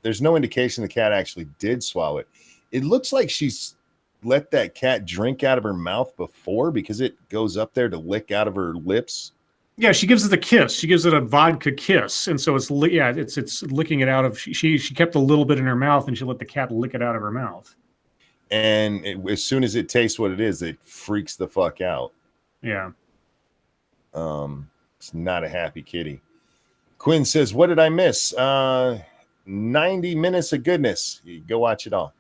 There's no indication the cat actually did swallow it. It looks like she's let that cat drink out of her mouth before, because it goes up there to lick out of her lips. Yeah, she gives it a kiss. She gives it a vodka kiss, and so it's licking it out of. She kept a little bit in her mouth, and she let the cat lick it out of her mouth. And as soon as it tastes what it is, it freaks the fuck out. Yeah. It's not a happy kitty. Quinn says, what did I miss? 90 minutes of goodness. You go watch it all.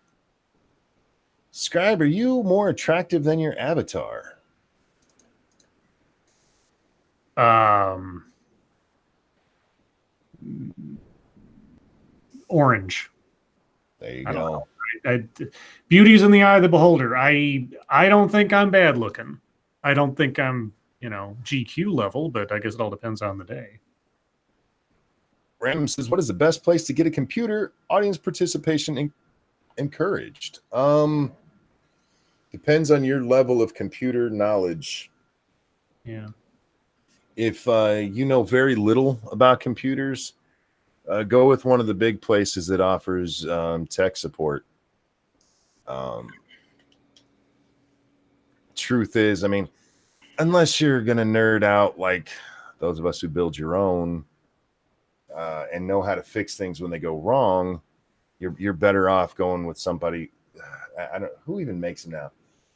Scribe, are you more attractive than your avatar? Orange. There you go. Beauty's in the eye of the beholder. I don't think I'm bad looking. I don't think I'm, GQ level, but I guess it all depends on the day. Random says, what is the best place to get a computer? Audience participation encouraged. Depends on your level of computer knowledge. Yeah. If you know very little about computers, go with one of the big places that offers tech support. Truth is, unless you're going to nerd out like those of us who build your own and know how to fix things when they go wrong, you're better off going with somebody. I don't who even makes them now.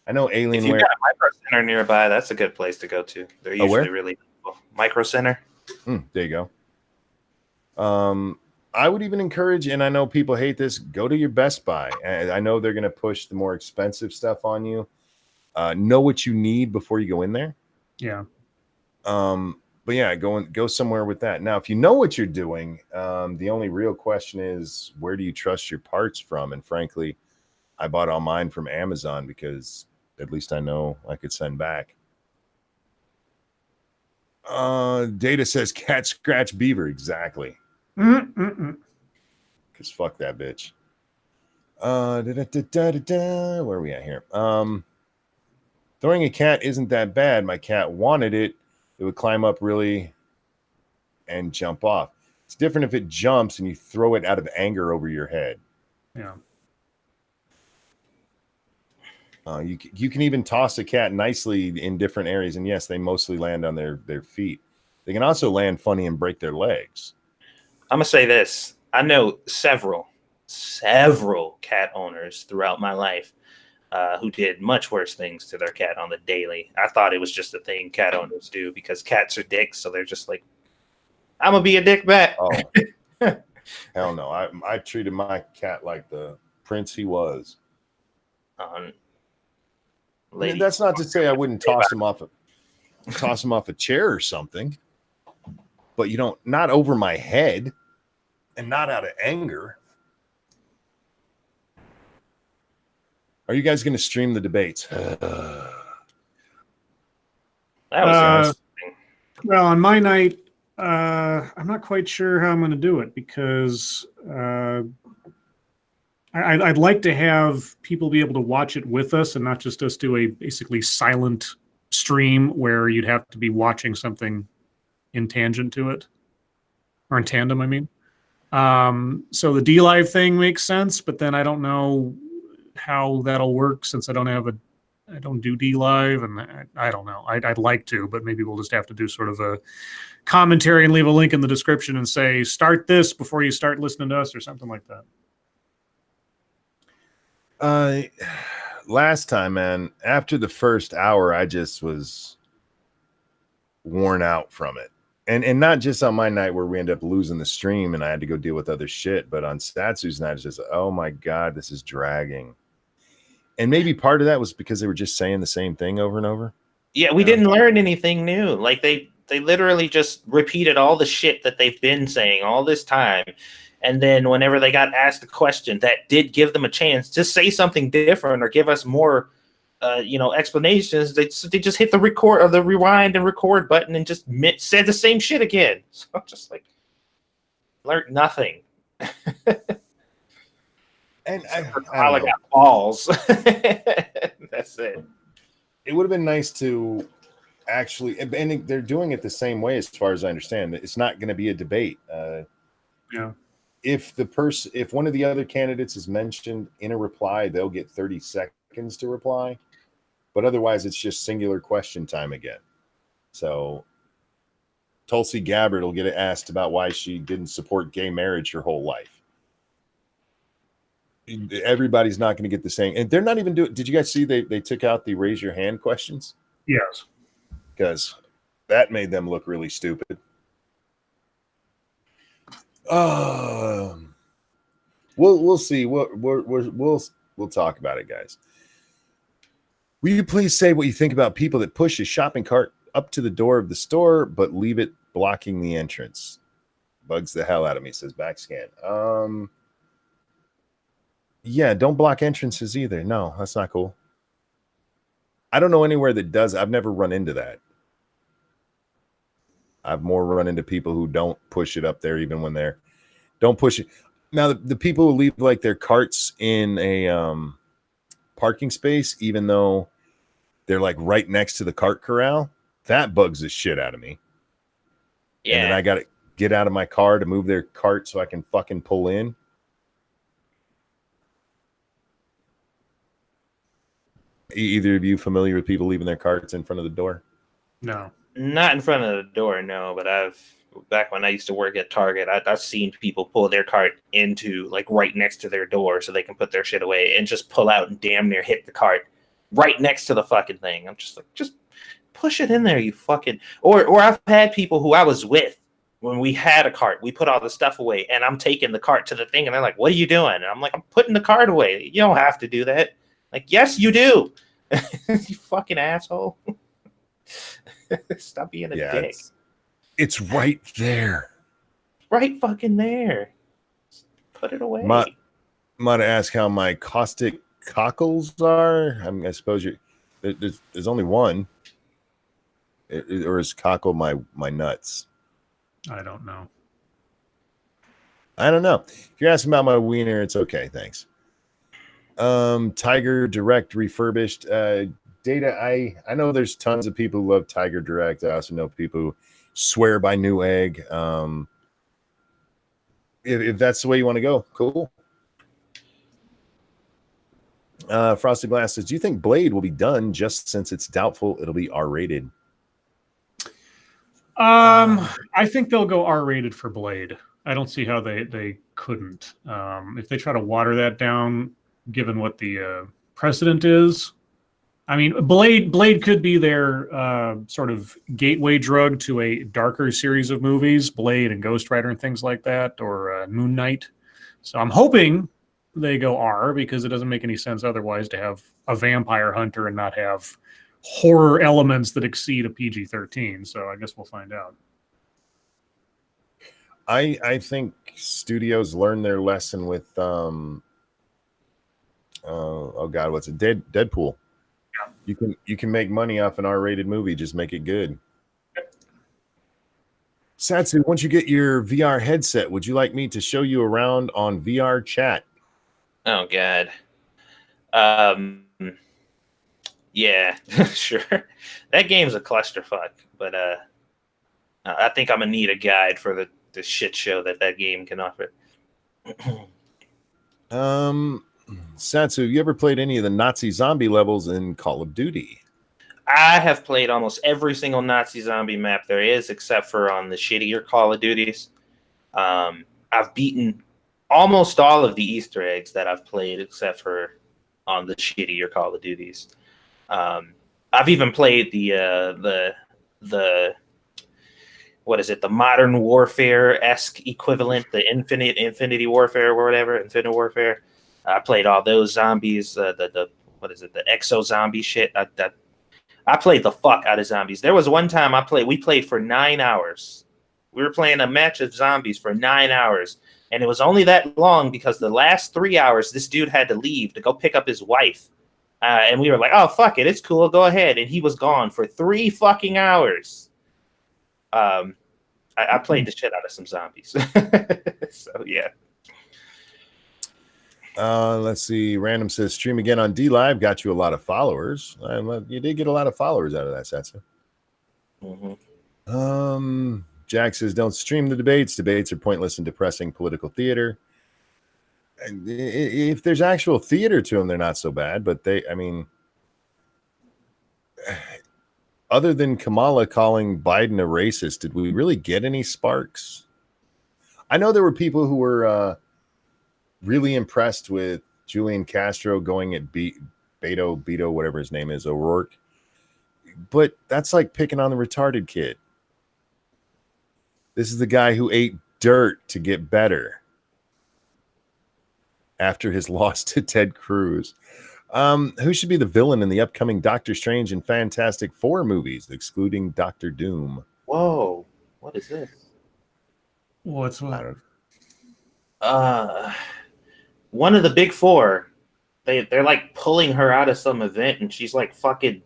I know Alienware. If you've got a Micro Center nearby, that's a good place to go to. They're usually really cool. Micro Center. There you go. I would even encourage, and I know people hate this, go to your Best Buy. I know they're going to push the more expensive stuff on you. Know what you need before you go in there. Yeah. But yeah, go somewhere with that. Now, if you know what you're doing, the only real question is, where do you trust your parts from? And frankly, I bought all mine from Amazon because at least I know I could send back. Data says cat scratch beaver. Exactly. Because fuck that bitch. Where are we at here? Throwing a cat isn't that bad. My cat wanted it. It would climb up really and jump off. It's different if it jumps and you throw it out of anger over your head. Yeah. You can even toss a cat nicely in different areas. And yes, they mostly land on their feet. They can also land funny and break their legs. I'm going to say this. I know several cat owners throughout my life who did much worse things to their cat on the daily. I thought it was just a thing cat owners do because cats are dicks. So they're just like, I'm going to be a dick back. Oh, hell no. I treated my cat like the prince he was. That's not to say I wouldn't toss him off a chair or something, but not over my head and not out of anger. Are you guys going to stream the debates? That was interesting. Well, on my night, I'm not quite sure how I'm going to do it because I'd like to have people be able to watch it with us and not just us do a basically silent stream where you'd have to be watching something in tangent to it, or in tandem, I mean. So the D-Live thing makes sense, but then I don't know how that'll work since I don't do D-Live, and I don't know. I'd like to, but maybe we'll just have to do sort of a commentary and leave a link in the description and say, start this before you start listening to us or something like that. Last time, man, after the first hour, I just was worn out from it. And not just on my night where we end up losing the stream and I had to go deal with other shit, but on Satsu's night, it's just, oh my God, this is dragging. And maybe part of that was because they were just saying the same thing over and over. Yeah, we didn't learn anything new. Like they literally just repeated all the shit that they've been saying all this time. And then whenever they got asked a question that did give them a chance to say something different or give us more explanations, they just hit the record or the rewind and record button and just said the same shit again. So I'm just like, learned nothing. And I got balls. That's it. It would have been nice to actually, and they're doing it the same way as far as I understand. It's not going to be a debate. Yeah. If one of the other candidates is mentioned in a reply, they'll get 30 seconds to reply. But otherwise, it's just singular question time again. So Tulsi Gabbard will get asked about why she didn't support gay marriage her whole life. Everybody's not going to get the same. And they're not even doing. Did you guys see they took out the raise your hand questions? Yes. Because that made them look really stupid. We'll see. We'll talk about it, guys. Will you please say what you think about people that push a shopping cart up to the door of the store but leave it blocking the entrance? Bugs the hell out of me, says Backscan. Yeah, don't block entrances either. No, that's not cool. I don't know anywhere that does. I've never run into that. I've more run into people who don't push it up there even when don't push it. Now, the people who leave like their carts in a parking space, even though they're like right next to the cart corral, that bugs the shit out of me. Yeah. And then I got to get out of my car to move their cart so I can fucking pull in. Either of you familiar with people leaving their carts in front of the door? No. Not in front of the door, no, but back when I used to work at Target, I've seen people pull their cart into like right next to their door so they can put their shit away and just pull out and damn near hit the cart right next to the fucking thing. I'm just like, just push it in there, you fucking. Or I've had people who I was with when we had a cart, we put all the stuff away and I'm taking the cart to the thing and they're like, what are you doing? And I'm like, I'm putting the cart away. You don't have to do that. Like, yes, you do. You fucking asshole. Stop being a dick. It's right there. Right fucking there. Put it away. Might ask how my caustic cockles are. I suppose there's only one. Or is cockle my nuts? I don't know. I don't know. If you're asking about my wiener, it's okay. Thanks. Tiger Direct refurbished. Data, I know there's tons of people who love Tiger Direct. I also know people who swear by Newegg. If that's the way you want to go, cool. Frosted Glass says, do you think Blade will be done just since it's doubtful it'll be R-rated? I think they'll go R-rated for Blade. I don't see how they couldn't. If they try to water that down, given what the precedent is. I mean, Blade could be their sort of gateway drug to a darker series of movies, Blade and Ghost Rider and things like that, or Moon Knight. So I'm hoping they go R, because it doesn't make any sense otherwise to have a vampire hunter and not have horror elements that exceed a PG-13. So I guess we'll find out. I think studios learned their lesson with Oh God, what's it? Deadpool. Yeah. You can make money off an R-rated movie. Just make it good. Satsu, once you get your VR headset, would you like me to show you around on VR chat? Oh God. Yeah, sure. That game's a clusterfuck, but I think I'm gonna need a guide for the shit show that game can offer. Satsu, have you ever played any of the Nazi zombie levels in Call of Duty? I have played almost every single Nazi zombie map there is, except for on the shittier Call of Duties. I've beaten almost all of the Easter eggs that I've played, except for on the shittier Call of Duties. I've even played the what is it, the Modern Warfare-esque equivalent, the Infinity Warfare or whatever, Infinite Warfare. I played all those zombies, the what is it, the exo zombie shit. I played the fuck out of zombies. There was one time we played for 9 hours. We were playing a match of zombies for 9 hours. And it was only that long because the last 3 hours, this dude had to leave to go pick up his wife. And we were like, oh, fuck it. It's cool. Go ahead. And he was gone for 3 fucking hours. I played the shit out of some zombies. So, yeah. Let's see. Random says, stream again on D Live. Got you a lot of followers. You did get a lot of followers out of that, Satsu. Mm-hmm. Jack says, don't stream the debates. Debates are pointless and depressing political theater. And if there's actual theater to them, they're not so bad. But other than Kamala calling Biden a racist, did we really get any sparks? I know there were people who were really impressed with Julian Castro going at Beto, whatever his name is, O'Rourke. But that's like picking on the retarded kid. This is the guy who ate dirt to get better after his loss to Ted Cruz. Who should be the villain in the upcoming Doctor Strange and Fantastic Four movies, excluding Doctor Doom? Whoa. What is this? What's what? One of the big four, they're like pulling her out of some event, and she's like fucking,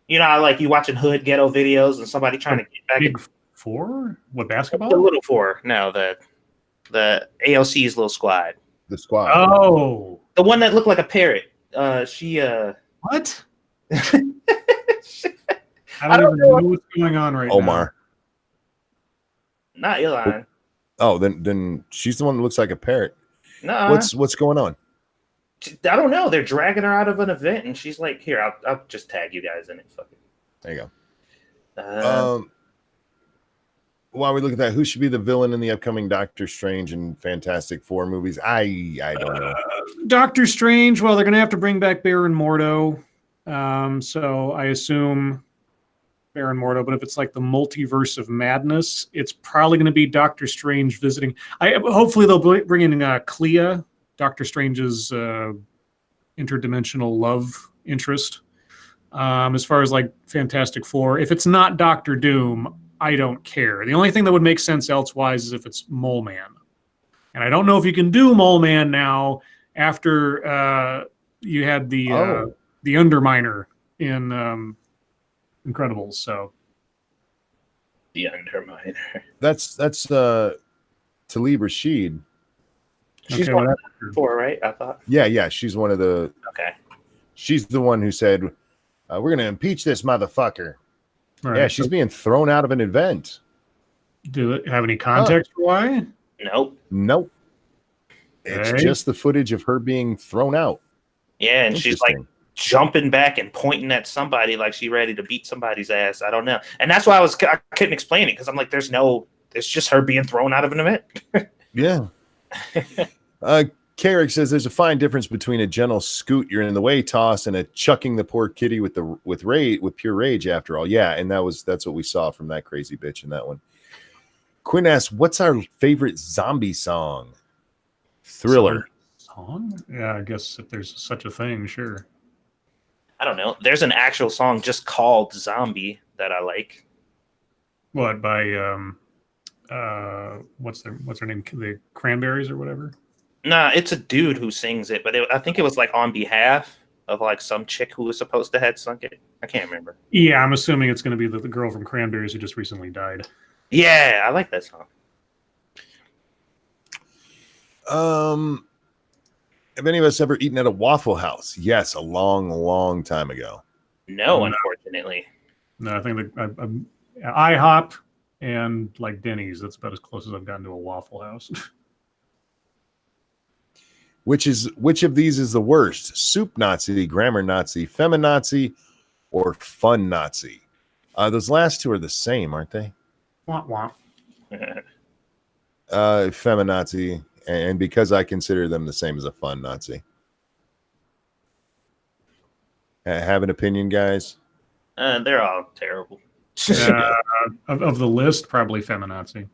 like you watching hood ghetto videos and somebody trying to get back. Big four? What, basketball? The little four. No, the AOC's little squad. The squad. Oh, the one that looked like a parrot. She what? I I don't even know what's going on right Omar. now. Not Ilhan. Oh, then she's the one that looks like a parrot. No. What's going on? I don't know. They're dragging her out of an event, and she's like, "Here, I'll just tag you guys in it." Fuck it. There you go. While we look at that, who should be the villain in the upcoming Doctor Strange and Fantastic Four movies? I don't know. Doctor Strange. Well, they're going to have to bring back Baron Mordo. So I assume Baron Mordo. But if it's like the multiverse of madness, it's probably going to be Doctor Strange visiting. Hopefully they'll bring in Clea, Doctor Strange's interdimensional love interest. As far as like Fantastic Four, if it's not Doctor Doom, I don't care. The only thing that would make sense elsewise is if it's Mole Man. And I don't know if you can do Mole Man now after you had the Underminer in Incredibles. So the Underminer. That's Talib Rashid. She's okay, one of the four, right? I thought. Yeah. She's one of the. Okay. She's the one who said, "We're going to impeach this motherfucker." right, Yeah, she's being thrown out of an event. Do it have any context for why? Nope. It's Okay. just the footage of her being thrown out. Yeah, and she's like Interesting. jumping back and pointing at somebody like she's ready to beat somebody's ass. I don't know. And that's why I couldn't explain it because I'm like, it's just her being thrown out of an event. Yeah. Carrick says there's a fine difference between a gentle scoot you're in the way toss and a chucking the poor kitty with pure rage after all. Yeah, and that's what we saw from that crazy bitch in that one. Quinn asks, what's our favorite zombie song? Thriller. Song? Yeah, I guess if there's such a thing, sure. I don't know. There's an actual song just called Zombie that I like. What, by what's their name? The Cranberries or whatever? Nah, it's a dude who sings it, but I think it was like on behalf of like some chick who was supposed to have sung it. I can't remember. Yeah, I'm assuming it's going to be the girl from Cranberries who just recently died. Yeah, I like that song. Have any of us ever eaten at a Waffle House? Yes, a long time ago. No, unfortunately. No, I think IHOP and like Denny's. That's about as close as I've gotten to a Waffle House. Which of these is the worst? Soup Nazi, grammar Nazi, feminazi, or fun Nazi? Those last two are the same, aren't they? Wah, wah. Feminazi, and because I consider them the same as a fun Nazi. Have an opinion, guys? They're all terrible. Of the list, probably feminazi.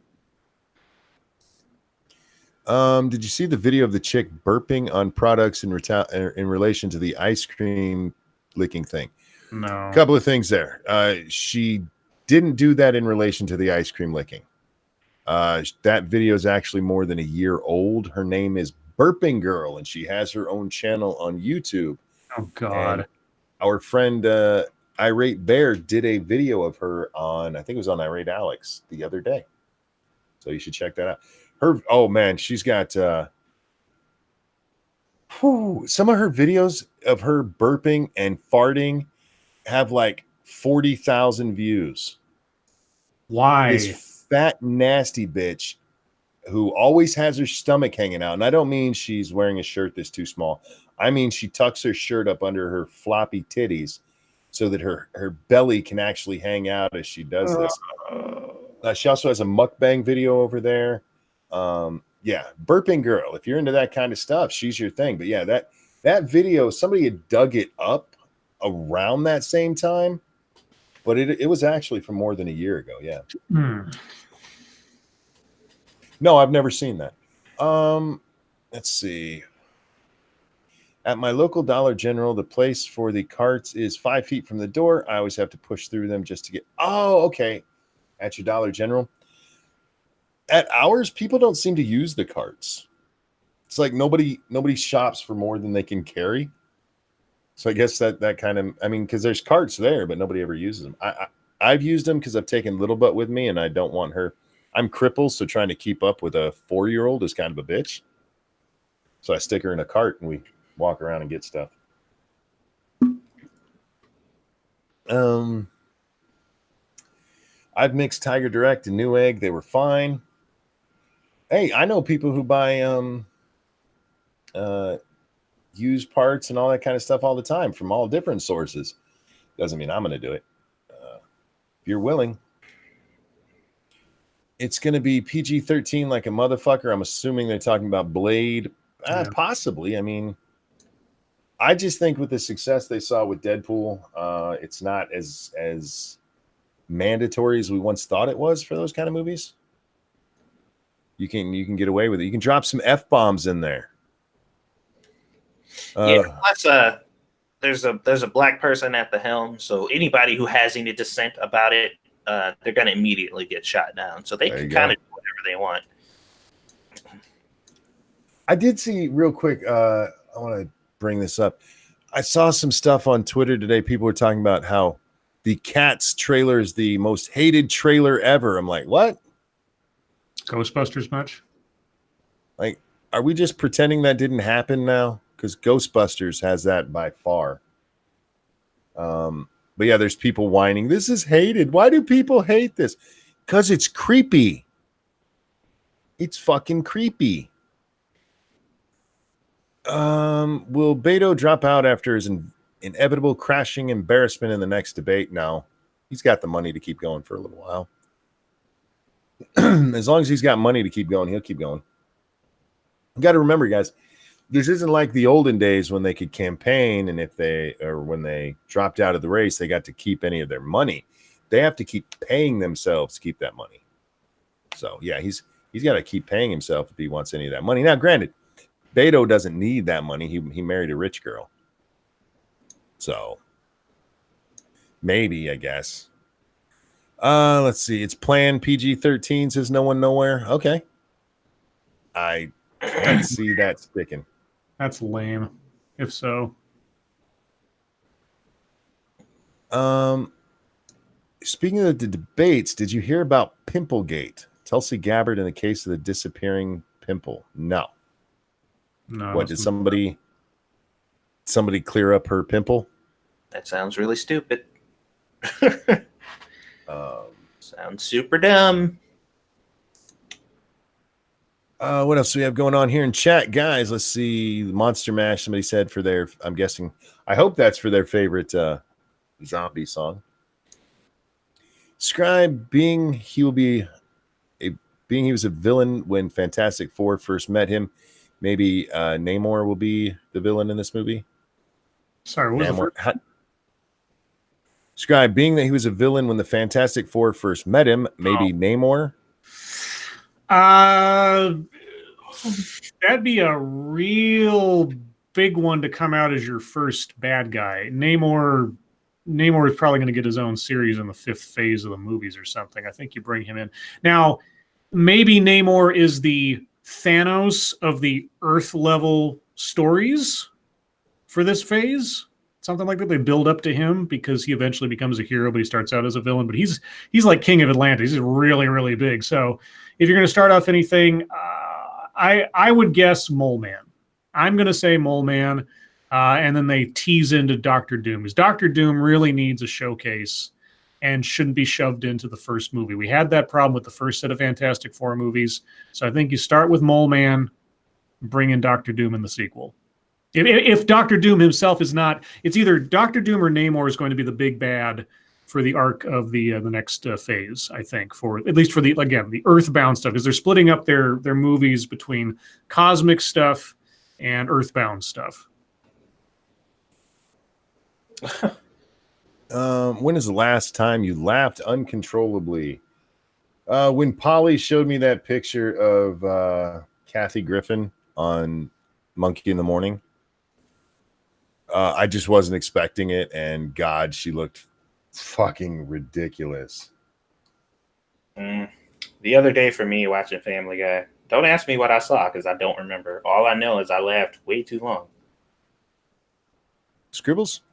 Did you see the video of the chick burping on products in relation to the ice cream licking thing? No. A couple of things there. She didn't do that in relation to the ice cream licking. That video is actually more than a year old. Her name is Burping Girl, and she has her own channel on YouTube. Oh, God. And our friend Irate Bear did a video of her on, I think it was on Irate Alex the other day. So you should check that out. Oh man, she's got some of her videos of her burping and farting have like 40,000 views. Why? This fat, nasty bitch who always has her stomach hanging out. And I don't mean she's wearing a shirt that's too small. I mean, she tucks her shirt up under her floppy titties so that her belly can actually hang out as she does this. She also has a mukbang video over there. Yeah, Burping Girl. If you're into that kind of stuff, she's your thing. But yeah, that video, somebody had dug it up around that same time, but it was actually from more than a year ago. Yeah. No, I've never seen that. Let's see. At my local Dollar General, the place for the carts is 5 feet from the door. I always have to push through them just to get. Oh, okay. At your Dollar General. At ours, people don't seem to use the carts. It's like nobody shops for more than they can carry. So I guess that kind of, I mean, because there's carts there, but nobody ever uses them. I've used them because I've taken Little Butt with me, and I don't want her. I'm crippled, so trying to keep up with a 4-year-old is kind of a bitch. So I stick her in a cart, and we walk around and get stuff. I've mixed Tiger Direct and Newegg. They were fine. Hey, I know people who buy used parts and all that kind of stuff all the time from all different sources. Doesn't mean I'm going to do it. If you're willing. It's going to be PG-13 like a motherfucker. I'm assuming they're talking about Blade. Possibly. I mean, I just think with the success they saw with Deadpool, it's not as mandatory as we once thought it was for those kind of movies. You can get away with it. You can drop some F-bombs in there. Plus, there's a black person at the helm, so anybody who has any dissent about it, they're going to immediately get shot down. So they can kind of do whatever they want. I did see real quick. I want to bring this up. I saw some stuff on Twitter today. People were talking about how the Cats trailer is the most hated trailer ever. I'm like, what? Ghostbusters much? Like, are we just pretending that didn't happen now? Because Ghostbusters has that by far. But yeah, there's people whining. This is hated. Why do people hate this? Because it's creepy. It's fucking creepy. Will Beto drop out after his inevitable crashing embarrassment in the next debate? No. He's got the money to keep going for a little while. As long as he's got money to keep going, he'll keep going. You got to remember, guys, this isn't like the olden days when they could campaign, and when they dropped out of the race, they got to keep any of their money. They have to keep paying themselves to keep that money. So yeah, he's got to keep paying himself if he wants any of that money. Now, granted, Beto doesn't need that money. He married a rich girl. So maybe, I guess. Let's see. It's planned PG-13, says no one nowhere. Okay. I I can see that sticking. That's lame. If so. Speaking of the debates, did you hear about Pimplegate? Tulsi Gabbard in the case of the disappearing pimple. No. What did somebody clear up her pimple? That sounds really stupid. Sounds super dumb. What else do we have going on here in chat, guys? Let's see. Monster Mash. Somebody said for their. I'm guessing. I hope that's for their favorite zombie song. Scribe, being he was a villain when Fantastic Four first met him. Maybe Namor will be the villain in this movie. Sorry, what was the Scribe, being that he was a villain when the Fantastic Four first met him, maybe Namor. That'd be a real big one to come out as your first bad guy. Namor is probably going to get his own series in the 5th phase of the movies or something. I think you bring him in. Now, maybe Namor is the Thanos of the Earth level stories for this phase. Something like that. They build up to him because he eventually becomes a hero, but he starts out as a villain. But he's like King of Atlantis. He's really, really big. So if you're going to start off anything, I would guess Mole Man. I'm going to say Mole Man. And then they tease into Doctor Doom. Because Doctor Doom really needs a showcase and shouldn't be shoved into the first movie. We had that problem with the first set of Fantastic Four movies. So I think you start with Mole Man, bring in Doctor Doom in the sequel. If Doctor Doom himself is not, it's either Doctor Doom or Namor is going to be the big bad for the arc of the next phase, I think, for at least for the Earthbound stuff, because they're splitting up their movies between cosmic stuff and Earthbound stuff. When is the last time you laughed uncontrollably? When Polly showed me that picture of Kathy Griffin on Monkey in the Morning. I just wasn't expecting it, and God, she looked fucking ridiculous. The other day for me watching Family Guy, don't ask me what I saw because I don't remember. All I know is I laughed way too long. Scribbles?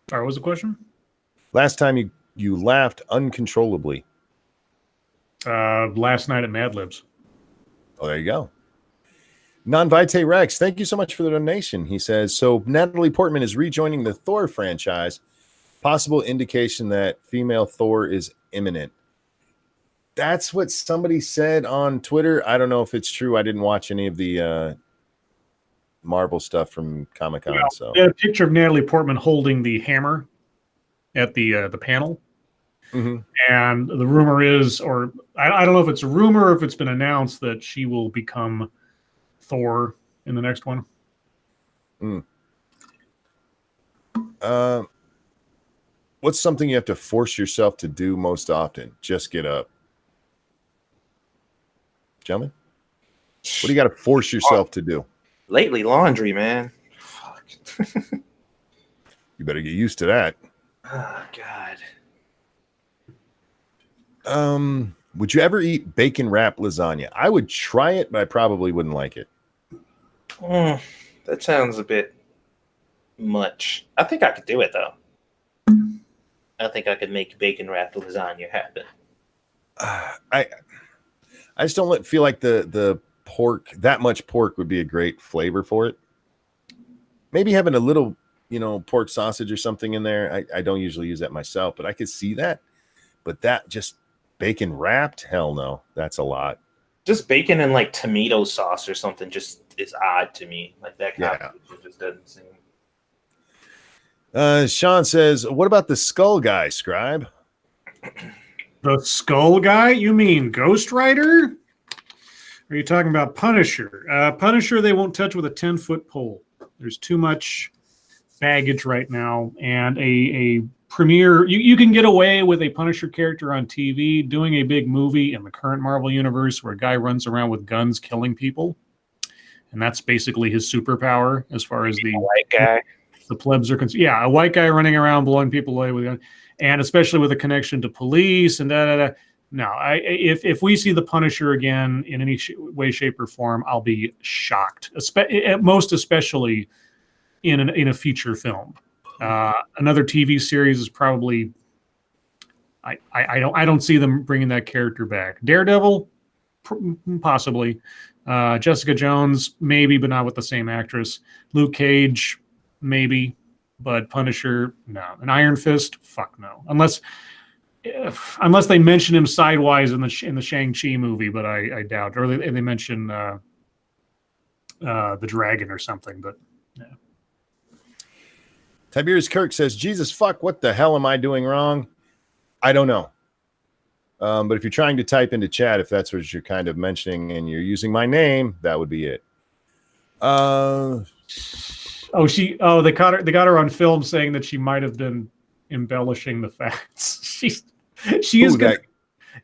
Sorry, what was the question? Last time you laughed uncontrollably. Last night at Mad Libs. Oh, there you go. Non-Vitae Rex, thank you so much for the donation. He says, so Natalie Portman is rejoining the Thor franchise. Possible indication that female Thor is imminent. That's what somebody said on Twitter. I don't know if it's true. I didn't watch any of the Marvel stuff from Comic-Con. Yeah, so a picture of Natalie Portman holding the hammer at the panel. Mm-hmm. And the rumor is, or I don't know if it's a rumor or if it's been announced, that she will become Thor in the next one. What's something you have to force yourself to do most often? Just get up. Gentlemen, what do you got to force yourself to do? Lately, laundry, man. Fuck. You better get used to that. Oh, God. Would you ever eat bacon wrap lasagna? I would try it, but I probably wouldn't like it. That sounds a bit much. I think I could do it, though. I think I could make bacon wrapped lasagna happen. I just don't feel like the pork, that much pork would be a great flavor for it. Maybe having a little, pork sausage or something in there. I don't usually use that myself, but I could see that. But that just bacon wrapped? Hell no. That's a lot. Just bacon and like tomato sauce or something just is odd to me. Like that combination just doesn't seem. Sean says, what about the skull guy, Scribe? The skull guy? You mean Ghost Rider? Or are you talking about Punisher? Punisher, they won't touch with a 10-foot pole. There's too much baggage right now. And a premiere, you can get away with a Punisher character on TV doing a big movie in the current Marvel universe where a guy runs around with guns killing people. And that's basically his superpower as far as the white guy. The plebs are concerned. Yeah, a white guy running around blowing people away with guns, and especially with a connection to police and No. If we see the Punisher again in any way, shape, or form, I'll be shocked. Most especially in a feature film. Another TV series is probably. I don't see them bringing that character back. Daredevil, possibly. Jessica Jones, maybe, but not with the same actress. Luke Cage, maybe, but Punisher, no. And Iron Fist, fuck no. Unless they mention him sidewise in the Shang-Chi movie, but I doubt. Or they mention the dragon or something, but yeah. Tiberius Kirk says, Jesus fuck, what the hell am I doing wrong? I don't know. But if you're trying to type into chat, if that's what you're kind of mentioning and you're using my name, that would be it. They got her on film saying that she might have been embellishing the facts. She is good.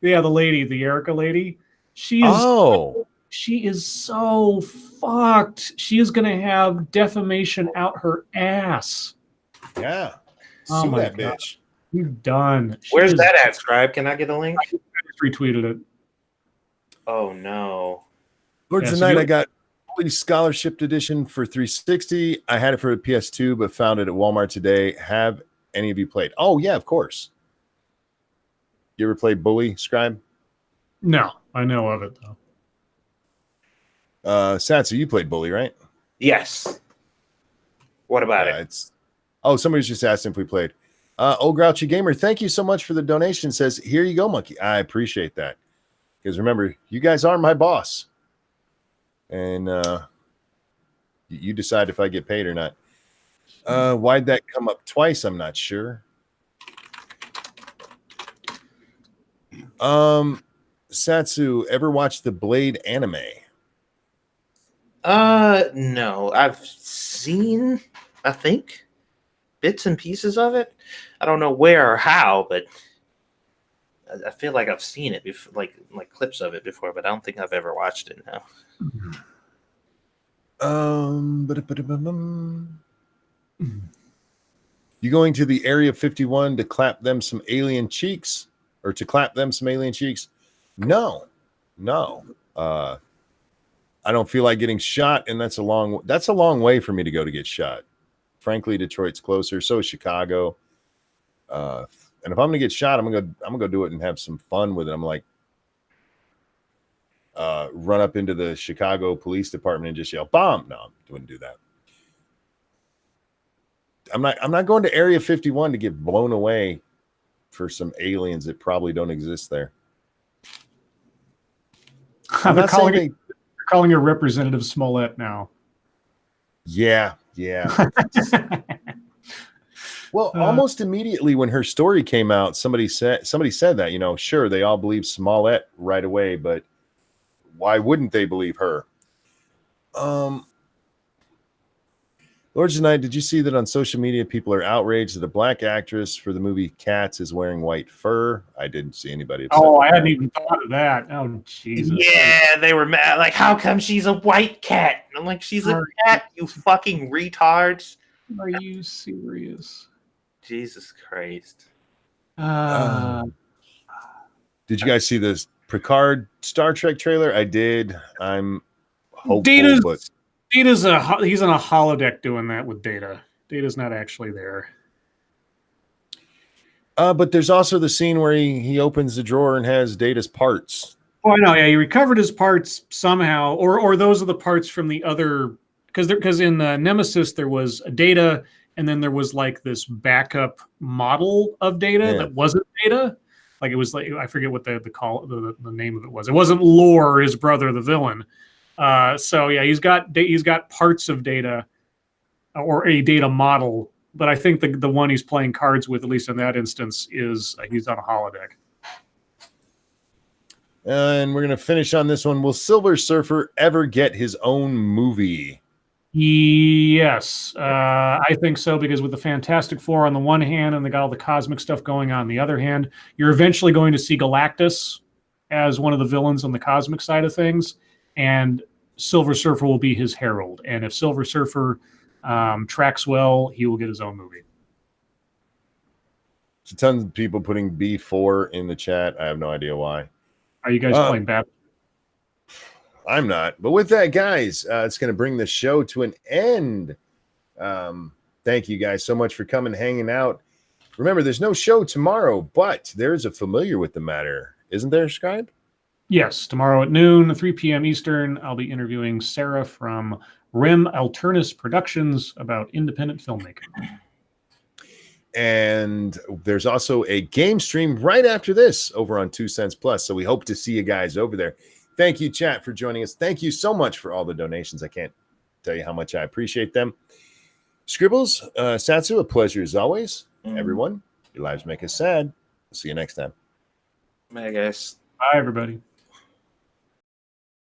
Yeah, the lady, the Erica lady. She is so fucked. She is gonna have defamation out her ass. Yeah. Oh Sue my that God. bitch. You're done. Where's that at, Scribe? Can I get a link? I just retweeted it. Oh no. Lords of the Night, I got Scholarship Edition for 360. I had it for a PS2, but found it at Walmart today. Have any of you played? Oh, yeah, of course. You ever played Bully, Scribe? No, I know of it, though. Satsu, you played Bully, right? Yes. What about it? Somebody's just asking if we played. Old Grouchy Gamer, thank you so much for the donation. Says, here you go, monkey. I appreciate that. Because remember, you guys are my boss. And you decide if I get paid or not. Why'd that come up twice? I'm not sure. Satsu, ever watched the Blade anime? No. I've seen, I think, bits and pieces of it. I don't know where or how, but I feel like I've seen it before, like clips of it before, but I don't think I've ever watched it now. You going to the Area 51 to clap them some alien cheeks? Or to clap them some alien cheeks? No. I don't feel like getting shot, and that's a long way for me to go to get shot. Frankly, Detroit's closer, so is Chicago. And if I'm gonna get shot, I'm gonna go do it and have some fun with it. I'm like run up into the Chicago Police Department and just yell bomb. No, I wouldn't do that. I'm not going to Area 51 to get blown away for some aliens that probably don't exist there. They're calling her Representative Smollett now. Yeah. Well, almost immediately when her story came out, somebody said that, sure, they all believe Smollett right away, but why wouldn't they believe her? Lords of the Night, did you see that on social media people are outraged that a black actress for the movie Cats is wearing white fur? I didn't see anybody upset. Oh, I hadn't even thought of that. Oh, Jesus. Yeah, they were mad. Like, how come she's a white cat? I'm like, she's a cat, you fucking retards. Are you serious? Jesus Christ. Did you guys see this Picard Star Trek trailer? I did. I'm hopeful, he's on a holodeck doing that with Data. Data's not actually there. But there's also the scene where he opens the drawer and has Data's parts. Oh, I know. Yeah, he recovered his parts somehow, or those are the parts from the other. Because in Nemesis there was a Data, and then there was like this backup model of Data that wasn't Data. Like it was like, I forget what the name of it was. It wasn't Lore, his brother, the villain. So yeah, he's got parts of Data, or a Data model, but I think the one he's playing cards with, at least in that instance, is he's on a holodeck. And we're gonna finish on this one. Will Silver Surfer ever get his own movie? Yes, I think so, because with the Fantastic Four on the one hand, and they got all the cosmic stuff going on the other hand, you're eventually going to see Galactus as one of the villains on the cosmic side of things, and Silver Surfer will be his herald. And if Silver Surfer tracks well, he will get his own movie. Tons of people putting B4 in the chat. I have no idea why. Are you guys playing bad? I'm not. But with that, guys, it's going to bring the show to an end. Thank you guys so much for coming, hanging out. Remember, there's no show tomorrow, but there's a familiar with the matter. Isn't there, Scribe? Yes, tomorrow at noon, 3 p.m. Eastern, I'll be interviewing Sarah from Rim Alternus Productions about independent filmmaking. And there's also a game stream right after this over on 2 Cents Plus. So we hope to see you guys over there. Thank you, chat, for joining us. Thank you so much for all the donations. I can't tell you how much I appreciate them. Scribbles, Satsu, a pleasure as always. Everyone, your lives make us sad. See you next time. Bye, guys. Bye, everybody.